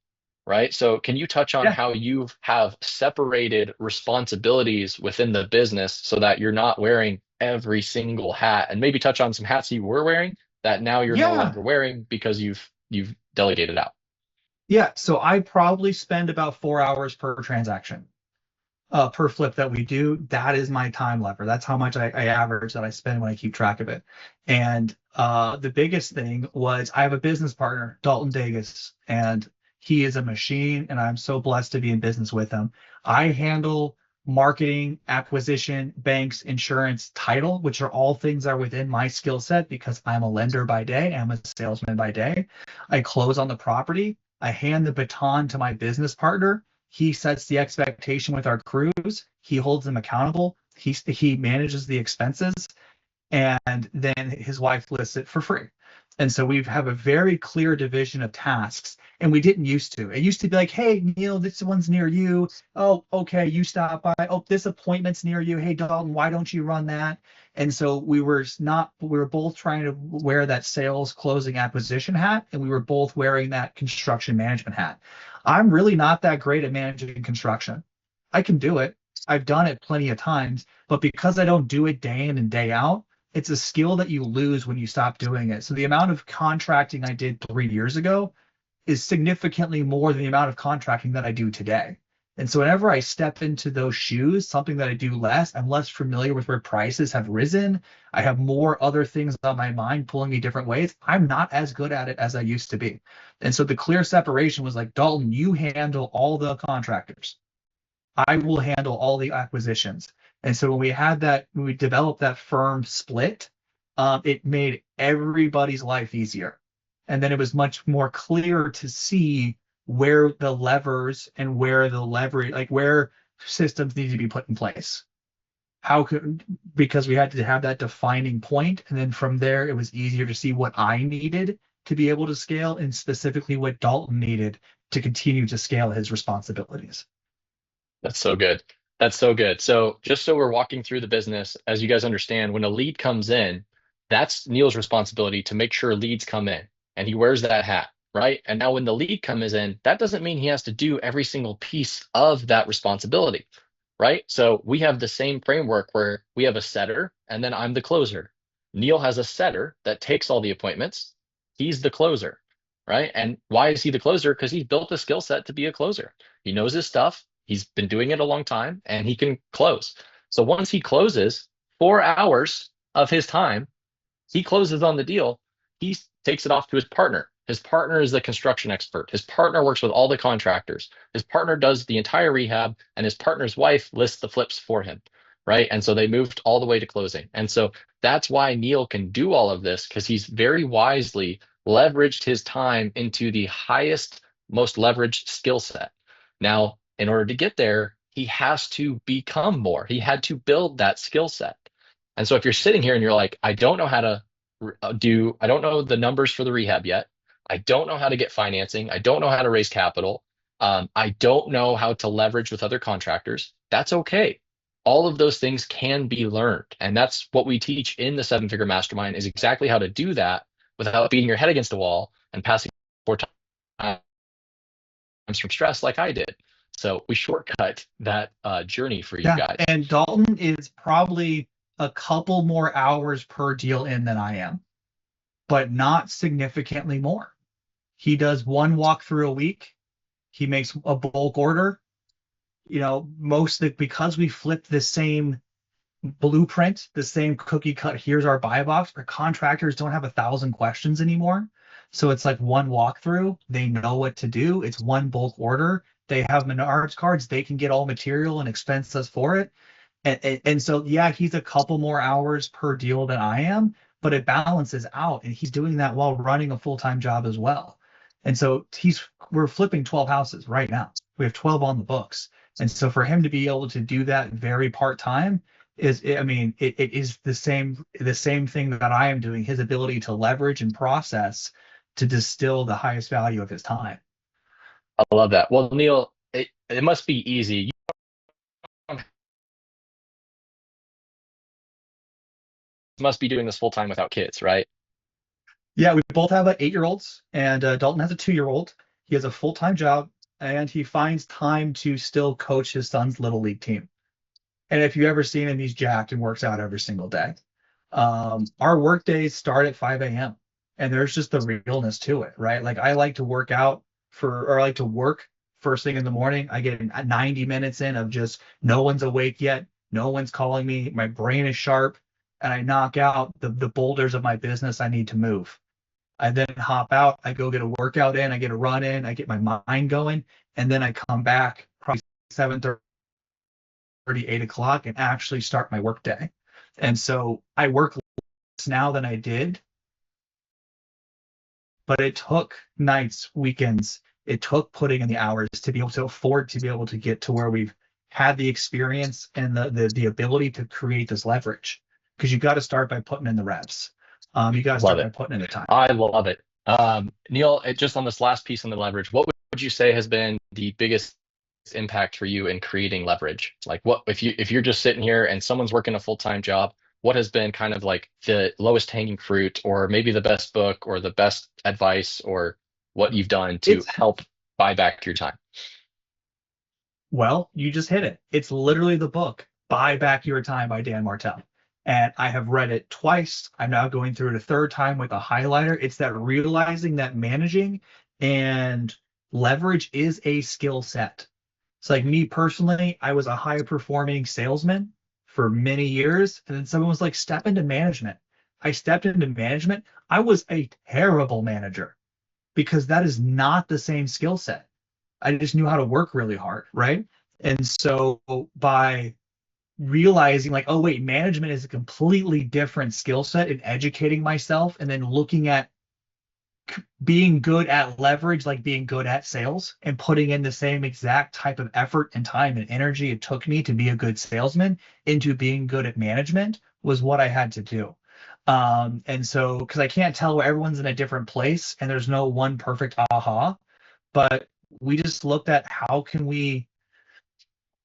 right? So can you touch on Yeah. how you have separated responsibilities within the business so that you're not wearing every single hat, and maybe touch on some hats you were wearing that now you're no Yeah. longer wearing because you've delegated out? Yeah. So I probably spend about 4 hours per transaction, per flip that we do. That is my time lever. That's how much I average that I spend when I keep track of it. And the biggest thing was I have a business partner, Dalton Dagus, and he is a machine, and I'm so blessed to be in business with him. I handle marketing, acquisition, banks, insurance, title, which are all things that are within my skill set because I'm a lender by day, I'm a salesman by day. I close on the property. I hand the baton to my business partner. He sets the expectation with our crews. He holds them accountable. He manages the expenses, and then his wife lists it for free. And so we have a very clear division of tasks, and we didn't used to. It used to be like, hey, Neil, this one's near you. Oh, okay, you stop by. Oh, this appointment's near you. Hey, Dalton, why don't you run that? And so we were both trying to wear that sales, closing, acquisition hat, and we were both wearing that construction management hat. I'm really not that great at managing construction. I can do it. I've done it plenty of times, but because I don't do it day in and day out, it's a skill that you lose when you stop doing it. So the amount of contracting I did 3 years ago is significantly more than the amount of contracting that I do today. And so whenever I step into those shoes, something that I do less, I'm less familiar with where prices have risen. I have more other things on my mind pulling me different ways. I'm not as good at it as I used to be. And so the clear separation was like, Dalton, you handle all the contractors. I will handle all the acquisitions. And so when we developed that firm split, it made everybody's life easier. And then it was much more clear to see where the levers and where the leverage, like where systems need to be put in place. Because we had to have that defining point, and then from there it was easier to see what I needed to be able to scale, and specifically what Dalton needed to continue to scale his responsibilities. That's so good. That's so good. So just so we're walking through the business, as you guys understand, when a lead comes in, that's Neil's responsibility to make sure leads come in, and he wears that hat, right? And now when the lead comes in, that doesn't mean he has to do every single piece of that responsibility, right? So we have the same framework where we have a setter and then I'm the closer. Neil has a setter that takes all the appointments. He's the closer, right? And why is he the closer? Because he's built a skill set to be a closer. He knows his stuff. He's been doing it a long time and he can close. So once he closes 4 hours of his time, he closes on the deal. He takes it off to his partner. His partner is the construction expert. His partner works with all the contractors. His partner does the entire rehab, and his partner's wife lists the flips for him, right? And so they moved all the way to closing. And so that's why Neil can do all of this, because he's very wisely leveraged his time into the highest, most leveraged skill set. Now, in order to get there, he has to become more. He had to build that skill set. And so if you're sitting here and you're like, I don't know how to I don't know the numbers for the rehab yet. I don't know how to get financing. I don't know how to raise capital. I don't know how to leverage with other contractors. That's okay. All of those things can be learned. And that's what we teach in the Seven Figure Mastermind, is exactly how to do that without beating your head against the wall and passing 4 times from stress like I did. So we shortcut that journey for you Yeah, guys. and Dalton is probably a couple more hours per deal in than I am, but not significantly more. He does one walkthrough a week. He makes a bulk order. Mostly because we flipped the same blueprint, the same cookie cut. Here's our buy box. Our contractors don't have 1,000 questions anymore. So it's like one walkthrough. They know what to do. It's one bulk order. They have Menards cards. They can get all material and expense us for it. And so, yeah, he's a couple more hours per deal than I am, but it balances out. And he's doing that while running a full-time job as well. And so we're flipping 12 houses right now. We have 12 on the books. And so for him to be able to do that very part-time it is the same thing that I am doing, his ability to leverage and process to distill the highest value of his time. I love that. Well, Neil, it must be easy. You must be doing this full time without kids, right? Yeah, we both have 8-year-olds, and Dalton has a 2-year-old. He has a full-time job, and he finds time to still coach his son's little league team. And if you ever seen him, he's jacked and works out every single day. Our work days start at 5 a.m. and there's just the realness to it, right? Like I like to work out or I like to work first thing in the morning. I get 90 minutes in of just no one's awake yet. No one's calling me. My brain is sharp, and I knock out the boulders of my business I need to move. I then hop out. I go get a workout in. I get a run in. I get my mind going, and then I come back probably 7:30, 8 o'clock, and actually start my work day. And so I work less now than I did, but it took nights, weekends, it took putting in the hours to be able to afford to be able to get to where we've had the experience and the ability to create this leverage. Because you got to start by putting in the reps. You got to Love start by it. putting in the time. I love it. Neil, just on this last piece on the leverage, what would you say has been the biggest impact for you in creating leverage? Like what if you're just sitting here and someone's working a full-time job, what has been kind of like the lowest hanging fruit, or maybe the best book or the best advice, or what you've done to It's help buy back your time? Well, you just hit it. It's literally the book, Buy Back Your Time by Dan Martell. And I have read it twice. I'm now going through it a third time with a highlighter. It's that realizing that managing and leverage is a skill set. So like me personally, I was a high performing salesman for many years. And then someone was like, step into management. I stepped into management. I was a terrible manager because that is not the same skill set. I just knew how to work really hard, right? And so by realizing like, oh wait, management is a completely different skill set, and educating myself and then looking at being good at leverage, like being good at sales, and putting in the same exact type of effort and time and energy it took me to be a good salesman into being good at management was what I had to do. And so, because I can't tell where everyone's in a different place and there's no one perfect aha, but we just looked at how can we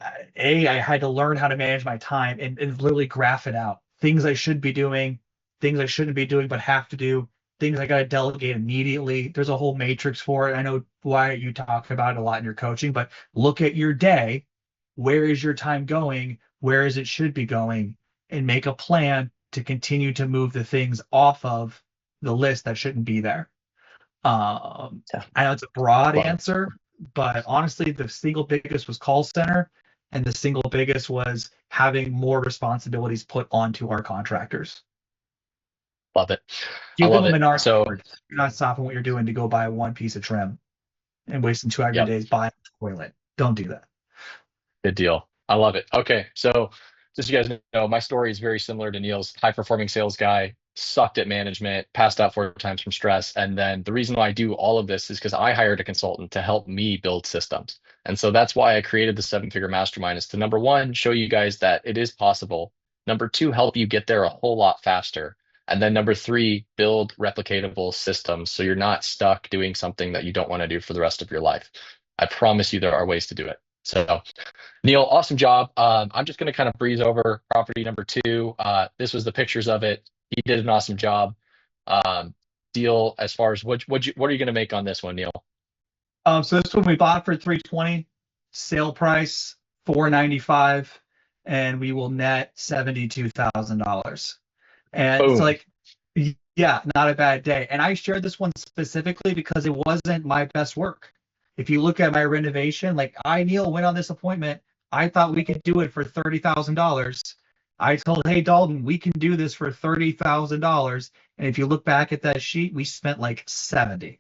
I had to learn how to manage my time and literally graph it out. Things I should be doing, things I shouldn't be doing but have to do, things I got to delegate immediately. There's a whole matrix for it. I know why you talk about it a lot in your coaching, but look at your day. Where is your time going? Where is it should be going? And make a plan to continue to move the things off of the list that shouldn't be there. Yeah. I know it's a broad Love it. answer, but honestly, the single biggest was call center, and the single biggest was having more responsibilities put onto our contractors. Love it. I Give them love a it. Menards So, card. You're not stopping what you're doing to go buy one piece of trim and wasting 2 hours of your yep. days buying a toilet. Don't do that. Good deal. I love it. Okay, so just so you guys know, my story is very similar to Neil's. High performing sales guy, sucked at management, passed out 4 times from stress. And then the reason why I do all of this is because I hired a consultant to help me build systems. And so that's why I created the 7 figure mastermind, is to, number one, show you guys that it is possible. Number two, help you get there a whole lot faster. And then number three, build replicatable systems so you're not stuck doing something that you don't want to do for the rest of your life. I promise you there are ways to do it. So Neil, awesome job. I'm just going to kind of breeze over property number two. This was the pictures of it. He did an awesome job. Um, Deal as far as what are you going to make on this one, Neil? So this one we bought for 320, sale price 495, and we will net $72,000. And it's Boom. like, yeah, not a bad day. And I shared this one specifically because it wasn't my best work. If you look at my renovation, like Neil, went on this appointment. I thought we could do it for $30,000. I told, hey, Dalton, we can do this for $30,000. And if you look back at that sheet, we spent like 70.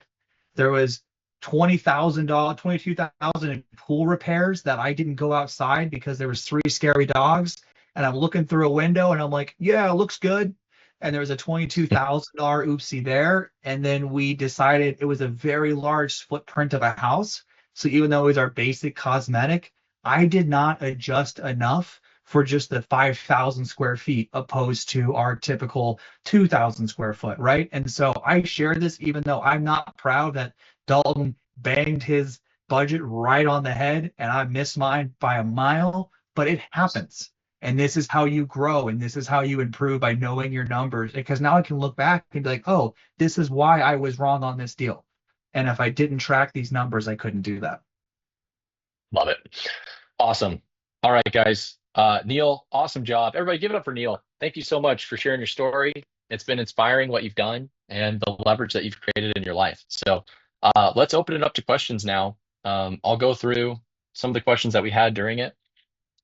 There was $20,000, 22,000 in pool repairs that I didn't go outside because there was 3 scary dogs. And I'm looking through a window and I'm like, yeah, it looks good. And there was a $22,000 oopsie there. And then we decided it was a very large footprint of a house. So even though it was our basic cosmetic, I did not adjust enough for just the 5,000 square feet opposed to our typical 2,000 square foot, right? And so I share this even though I'm not proud that Dalton banged his budget right on the head and I missed mine by a mile, but it happens. And this is how you grow and this is how you improve by knowing your numbers. Because now I can look back and be like, oh, this is why I was wrong on this deal. And if I didn't track these numbers, I couldn't do that. Love it. Awesome. All right, guys. Neil, awesome job. Everybody, give it up for Neil. Thank you so much for sharing your story. It's been inspiring what you've done and the leverage that you've created in your life. So let's open it up to questions now. I'll go through some of the questions that we had during it.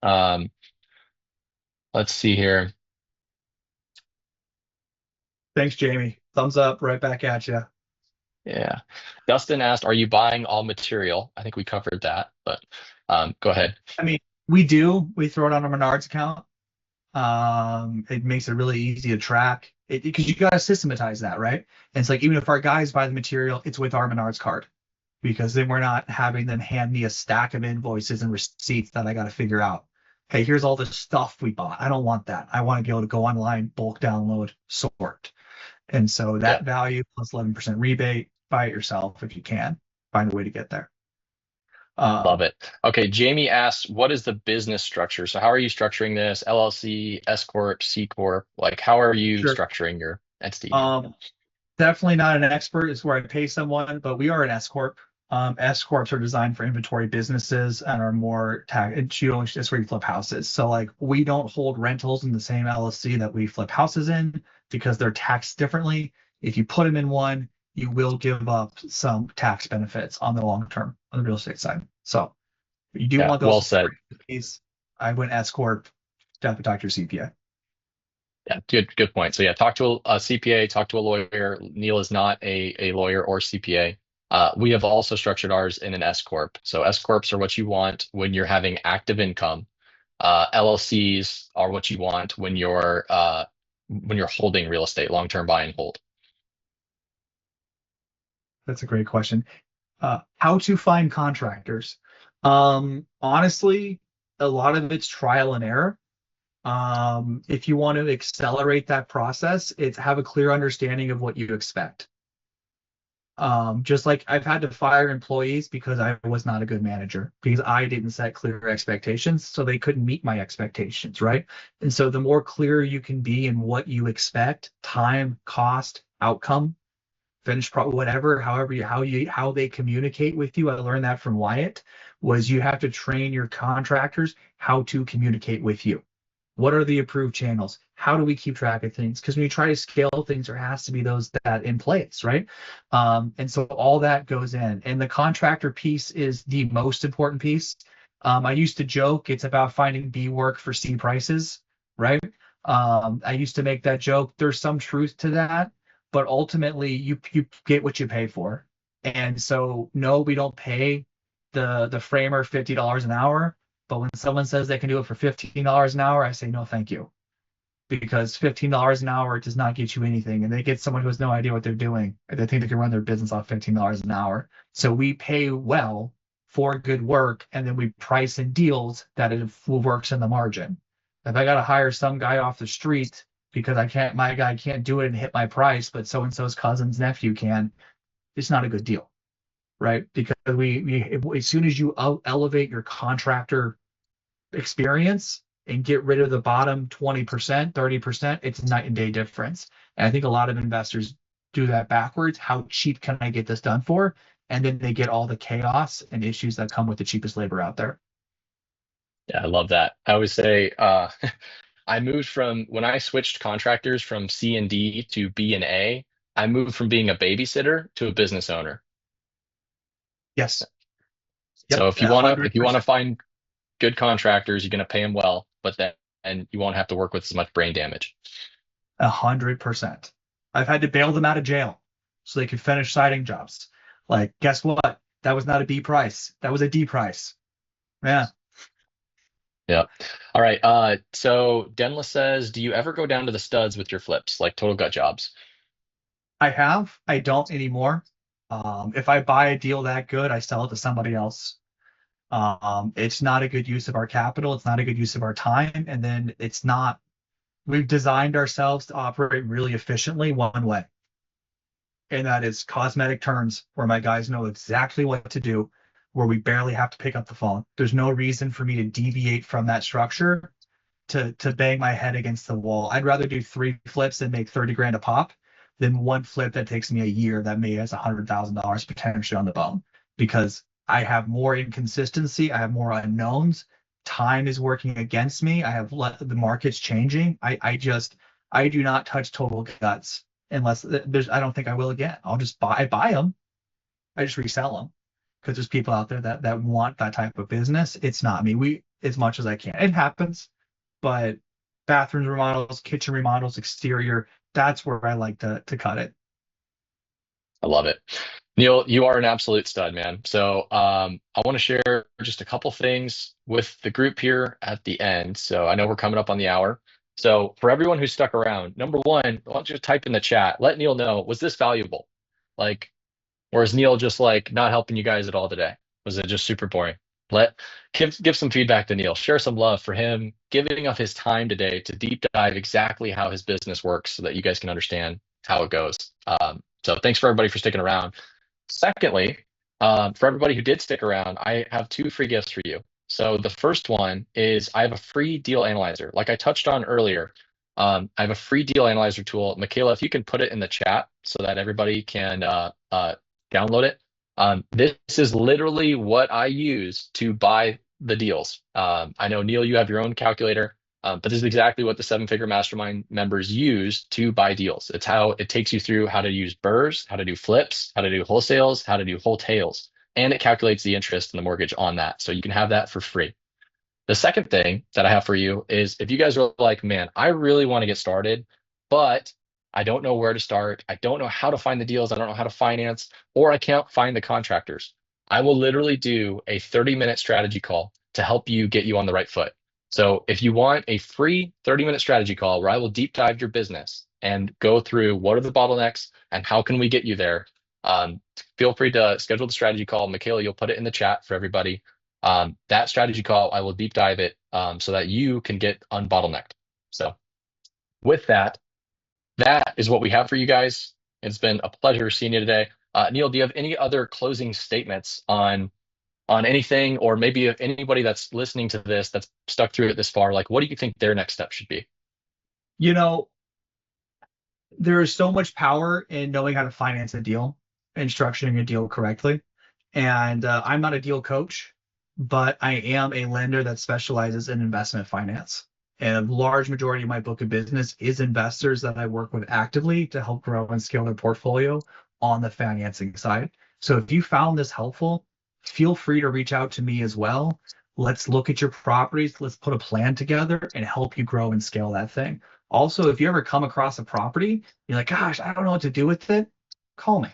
Um, let's see here. Thanks, Jamie. Thumbs up right back at you. Yeah. Dustin asked, are you buying all material? I think we covered that, but go ahead. I mean, we do. We throw it on a Menards account. It makes it really easy to track it because you got to systematize that, right? And it's like even if our guys buy the material, it's with our Menards card because then we're not having them hand me a stack of invoices and receipts that I got to figure out. Hey, here's all the stuff we bought. I don't want that. I want to be able to go online, bulk download, sort. And so Yeah. that value plus 11% rebate, buy it yourself if you can. Find a way to get there. Love it. Okay, Jamie asks, what is the business structure? So how are you structuring this? LLC, S Corp, C Corp? Like, how are you Sure. structuring your entity? Definitely not an expert. It's where I pay someone, but we are an S corp. S corps are designed for inventory businesses and are more tax. It's where you flip houses. So like we don't hold rentals in the same LLC that we flip houses in because they're taxed differently. If you put them in one, you will give up some tax benefits on the long term on the real estate side. So But you do Yeah, want well those said. fees. I went S corp. Definitely talk to your CPA. Yeah, good point. So yeah, talk to a CPA, talk to a lawyer. Neil is not a lawyer or CPA. We have also structured ours in an S corp. So S corps are what you want when you're having active income. LLCs are what you want when you're holding real estate, long-term buy and hold. That's a great question. How to find contractors? Honestly, a lot of it's trial and error. If you want to accelerate that process, it's have a clear understanding of what you expect. Just like I've had to fire employees because I was not a good manager, because I didn't set clear expectations, so they couldn't meet my expectations, right? And so the more clear you can be in what you expect, time, cost, outcome, finished product, whatever, how they communicate with you. I learned that from Wyatt, was you have to train your contractors how to communicate with you. What are the approved channels? How do we keep track of things? Because when you try to scale things, there has to be those that in place, right? And so all that goes in. And the contractor piece is the most important piece. I used to joke it's about finding B work for C prices, right? I used to make that joke. There's some truth to that, but ultimately you get what you pay for. And so no, we don't pay the framer $50 an hour. But when someone says they can do it for $15 an hour, I say no, thank you, because $15 an hour does not get you anything, and they get someone who has no idea what they're doing. They think they can run their business off $15 an hour. So we pay well for good work, and then we price in deals that it works in the margin. If I got to hire some guy off the street because my guy can't do it and hit my price, but so and so's cousin's nephew can, it's not a good deal, right? Because as soon as you elevate your contractor experience and get rid of the bottom 20%, 30%, it's night and day difference. And I think a lot of investors do that backwards. How cheap can I get this done for? And then they get all the chaos and issues that come with the cheapest labor out there. Yeah, I love that. I always say I moved from when I switched contractors from C and D to B and A, I moved from being a babysitter to a business owner. Yes. So Yep. if you wanna 100%. find good contractors, you're gonna pay them well, but then and you won't have to work with as much brain damage. 100%. I've had to bail them out of jail so they could finish siding jobs. Like, guess what? That was not a B price. That was a D price. Yeah. Yeah. All right. So Denla says, do you ever go down to the studs with your flips, like total gut jobs? I have. I don't anymore. If I buy a deal that good, I sell it to somebody else. It's not a good use of our capital. It's not a good use of our time. And then it's not, we've designed ourselves to operate really efficiently one way. And that is cosmetic turns where my guys know exactly what to do, where we barely have to pick up the phone. There's no reason for me to deviate from that structure to bang my head against the wall. I'd rather do 3 flips and make 30 grand a pop than one flip that takes me a year that may has $100,000 potentially on the bone, because I have more inconsistency. I have more unknowns. Time is working against me. I have let the market's changing. I do not touch total guts unless I don't think I will again. I'll just buy them. I just resell them because there's people out there that want that type of business. It's not me. As much as I can. It happens, but bathroom remodels, kitchen remodels, exterior, that's where I like to cut it. I love it. Neil, you are an absolute stud, man. So I want to share just a couple things with the group here at the end. So I know we're coming up on the hour. So for everyone who stuck around, number one, why don't you type in the chat? Let Neil know, was this valuable? Like, or is Neil just like not helping you guys at all today? Was it just super boring? Let give some feedback to Neil. Share some love for him giving up his time today to deep dive exactly how his business works so that you guys can understand how it goes. So thanks for everybody for sticking around. Secondly, for everybody who did stick around, I have 2 free gifts for you. So the first one is I have a free deal analyzer. Like I touched on earlier, I have a free deal analyzer tool. Michaela, if you can put it in the chat so that everybody can download it. This is literally what I use to buy the deals. I know, Neil, you have your own calculator, but this is exactly what the 7-figure mastermind members use to buy deals. It's how it takes you through how to use burrs, how to do flips, how to do wholesales, how to do wholetails. and it calculates the interest and the mortgage on that. So you can have that for free. The second thing that I have for you is if you guys are like, man, I really want to get started, but I don't know where to start. I don't know how to find the deals. I don't know how to finance, or I can't find the contractors. I will literally do a 30-minute strategy call to help you get you on the right foot. So if you want a free 30-minute strategy call where I will deep dive your business and go through what are the bottlenecks and how can we get you there, feel free to schedule the strategy call. Michaela, you'll put it in the chat for everybody. That strategy call, I will deep dive it so that you can get unbottlenecked. So with that, that is what we have for you guys. It's been a pleasure seeing you today. Neil, do you have any other closing statements on anything, or maybe if anybody that's listening to this that's stuck through it this far, like what do you think their next step should be? You know, there is so much power in knowing how to finance a deal and structuring a deal correctly. And I'm not a deal coach, but I am a lender that specializes in investment finance. And a large majority of my book of business is investors that I work with actively to help grow and scale their portfolio on the financing side. So if you found this helpful, feel free to reach out to me as well. Let's look at your properties. Let's put a plan together and help you grow and scale that thing. Also, if you ever come across a property, you're like, gosh, I don't know what to do with it, call me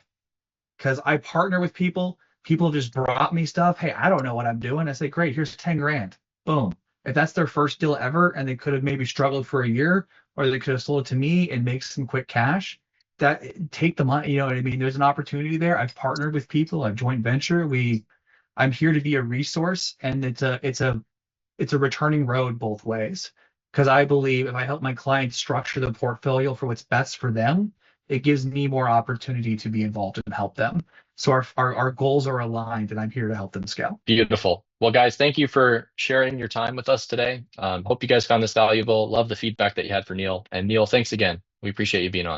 because I partner with people. People have just brought me stuff. Hey, I don't know what I'm doing. I say, great, here's 10 grand. Boom. If that's their first deal ever and they could have maybe struggled for a year, or they could have sold it to me and make some quick cash, that take the money. You know what I mean? There's an opportunity there. I've partnered with people. I've joint venture. I'm here to be a resource, and it's a returning road both ways. Because I believe if I help my clients structure the portfolio for what's best for them, it gives me more opportunity to be involved and help them. So our goals are aligned, and I'm here to help them scale. Beautiful. Well, guys, thank you for sharing your time with us today. Hope you guys found this valuable. Love the feedback that you had for Neil. And Neil, thanks again. We appreciate you being on.